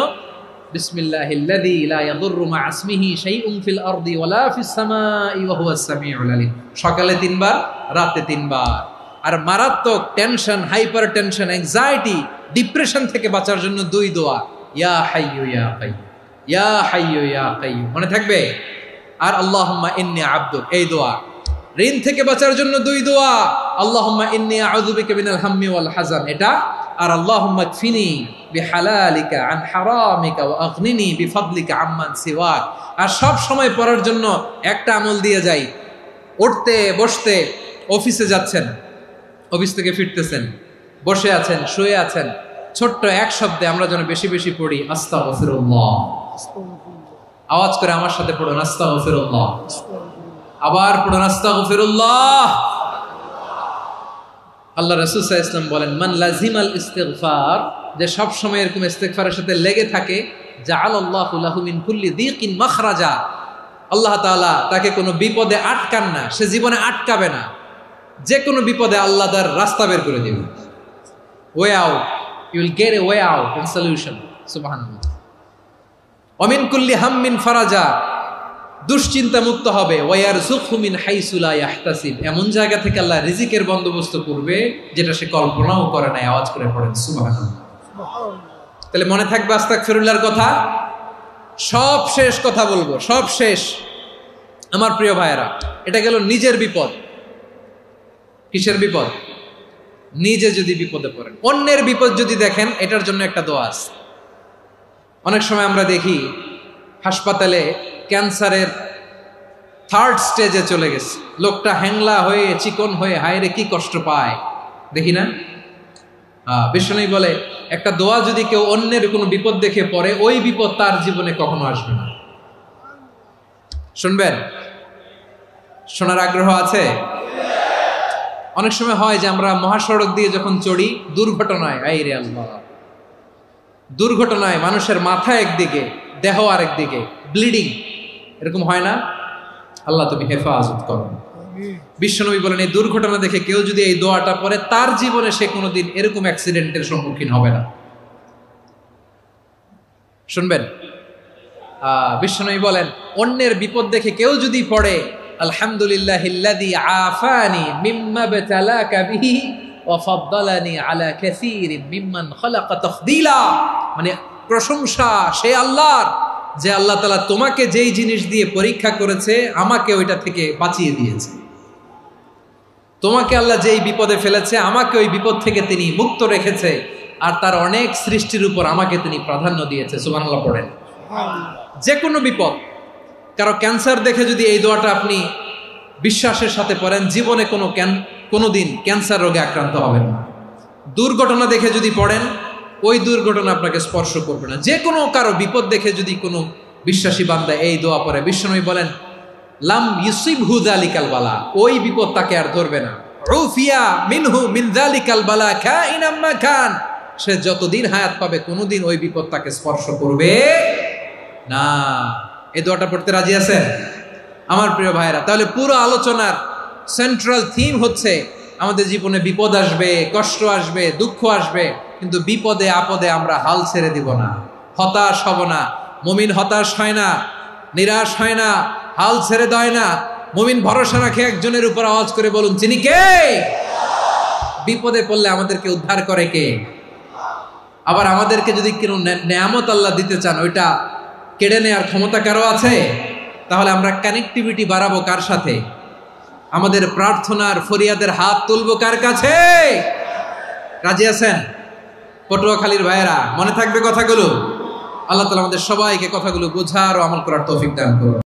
A: বিসমিল্লাহিল্লাযী লা ইয়াদুররু মা ইসমিহি শাইউন ফিল আরদি ওয়ালা ফিস সামাই ওয়া হুয়াস সামিউল আলীম। সকালে 3 বার, রাতে 3 বার। আর মারাত্মক tension, hyper tension, anxiety, depression থেকে বাঁচার জন্য 2 দোয়া, ইয়া হাইয়্যু ইয়া কাইয়্যুম, ইয়া হাইয়্যু ইয়া কাইয়্যুম, মনে থাকবে? আর আল্লাহুম্মা ইন্নী আবদুক, এই দোয়া। ঋণ থেকে বাঁচার জন্য 2 দোয়া, আল্লাহুম্মা ইন্নী আউযু বিকা মিনাল হাম্মি ওয়াল হাযান, এটা। আর আল্লাহুম্মা কফিনি বিহালালিকা আন হারামিকা ওয়া আগনিনি বিফাদলিকা আম্মান সিওয়াক। আর সব সময় পড়ার জন্য একটা আমল দিয়ে যাই, উঠতে বসতে, অফিসে যাচ্ছেন, অফিস থেকে ফিরতেছেন, বসে আছেন, শুয়ে আছেন, ছোট্ট এক শব্দে আমরা যেন বেশি বেশি পড়ি আস্তাগফিরুল্লাহ। আওয়াজ করে আমার সাথে পড়ুন আস্তাগফিরুল্লাহ। আবার পড়ুন আস্তাগফিরুল্লাহ। আল্লাহ রাসূল সাল্লাল্লাহু আলাইহি ওয়াসাল্লাম বলেন, মান লাজিমাল ইস্তিগফার, যে সব সময় এরকম ইস্তিগফারের সাথে লেগে থাকে, জাআলাল্লাহু লাহু মিন কুল্লি যিকিন মাখরাজা, আল্লাহ তাআলা তাকে কোনো বিপদে আটকান না, সে জীবনে আটকাবে না। যে কোনো বিপদে আল্লাহ তার রাস্তা বের করে দিবেন, way out, you will get a way out and solution. সুবহানাল্লাহ। ওয়া মিন কুল্লি হাম্মিন ফারাজা, দুশ্চিন্তা মুক্ত হবে। ওয়ায়ারযুকহু মিন হাইসু লা ইয়াহতাসিব, এমন জায়গা থেকে আল্লাহ রিজিকের বন্দোবস্ত করবে যেটা সে কল্পনাও করে নাই। আওয়াজ করে পড়েন সুবহানাল্লাহ। তাহলে মনে থাকবে আস্তাগফিরুল্লাহর কথা। সব শেষ কথা বলবো, সব শেষ আমার প্রিয় ভাইয়েরা। এটা গেল নিজের বিপদ। কিসের বিপদ? নিজে যদি বিপদে পড়েন। অন্যের বিপদ যদি দেখেন, এটার জন্য একটা দোয়া আছে। অনেক সময় আমরা দেখি হাসপাতালে ক্যান্সারের 3rd স্টেজে চলে গেছে, লোকটা হ্যাংলা হয়ে, চিকন হয়ে, হায়রে কি কষ্ট পায়, দেখি না? বিষ্ণু বলে, একটা দোয়া যদি কেউ অন্যের কোনো বিপদ দেখে পড়ে, ওই বিপদ তার জীবনে কখনো আসবে না। শুনবেন? শোনার আগ্রহ আছে? অনেক সময় হয় যে আমরা মহাসড়ক দিয়ে যখন চড়ি, দুর্ঘটনায়, আইরে আল্লাহ, দুর্ঘটনায় মানুষের মাথা একদিকে, দেহ আরেকদিকে, ব্লিডিং, এরকম হয় না? আল্লাহ তুমি হেফাজত করো। বিশ্বনবী বলেন, এই দুর্ঘটনা দেখে কেউ যদি এই দোয়াটা পড়ে, তার জীবনে সে কোনোদিন এরকম অ্যাক্সিডেন্টের সম্মুখীন হবে না। শুনবেন? বিশ্বনবী বলেন, অন্যের বিপদ দেখে কেউ যদি পড়ে, আলহামদুলিল্লাহিল্লাযী আফানি মিম্মা বতালাকা বিহি ওয়া ফাদ্দালানি আলা কাসীরিন মিম্মান খালাকা তাফদীলা, মানে প্রশংসা সে আল্লাহর, যে আল্লাহ তাআলা তোমাকে যেই জিনিস দিয়ে পরীক্ষা করেছে, আমাকে ওইটা থেকে বাঁচিয়ে দিয়েছে। তোমাকে আল্লাহ যেই বিপদে ফেলেছে, আমাকে ওই বিপদ থেকে তিনি মুক্ত রেখেছে, আর তার অনেক সৃষ্টির উপর আমাকে তিনি প্রাধান্য দিয়েছে। সুবহানাল্লাহ পড়েন। যে কোনো বিপদ, কারো ক্যান্সার দেখে যদি এই দোয়াটা আপনি বিশ্বাসের সাথে পড়েন, জীবনে কোনোদিন ক্যান্সার রোগে আক্রান্ত হবেন না। দুর্ঘটনা দেখে যদি পড়েন, ওই দুর্ঘটনা আপনাকে স্পর্শ করবে না। যে কোনো কারো বিপদ দেখে যদি কোনো বিশ্বাসী বান্দা এই দোয়া পড়ে, বিশ্বনবী বলেন, লাম ইউসিবহু যালিকাল বালা, ওই বিপদ তাকে আর ধরবে না। উফিয়া মিনহু মিন যালিকাল বালা কাইনাম মা কান, সে যতদিন হায়াত পাবে কোনোদিন ওই বিপদ তাকে স্পর্শ করবে না। এই দোয়াটা পড়তে রাজি আছেন আমার প্রিয় ভাইরা? তাহলে পুরো আলোচনার সেন্ট্রাল থিম হচ্ছে, আমাদের জীবনে বিপদ আসবে, কষ্ট আসবে, দুঃখ আসবে, কিন্তু বিপদে আপদে আমরা হাল ছেড়ে দিব না, হতাশ হব না। মুমিন হতাশ হয় না, নিরাশ হয় না, হাল ছেড়ে দেয় না। মুমিন ভরসা রাখে একজনের উপর। আওয়াজ করে বলুন, তিনি কে? বিপদে পড়লে আমাদেরকে উদ্ধার করে কে? আবার আমাদেরকে যদি কোনো নেয়ামত আল্লাহ দিতে চান, ওইটা কেড়ে নেওয়ার ক্ষমতা কারো আছে? তাহলে আমরা কানেক্টিভিটি বাড়াবো কার সাথে? আমাদের প্রার্থনার ফরিয়াদের হাত তুলবো কার কাছে? রাজি আছেন পটুয়াখালীর ভাইয়েরা? মনে থাকবে কথাগুলো? আল্লাহ তাআলা আমাদের সবাইকে কথাগুলো বোঝার ও আমল করার তৌফিক দান করুন।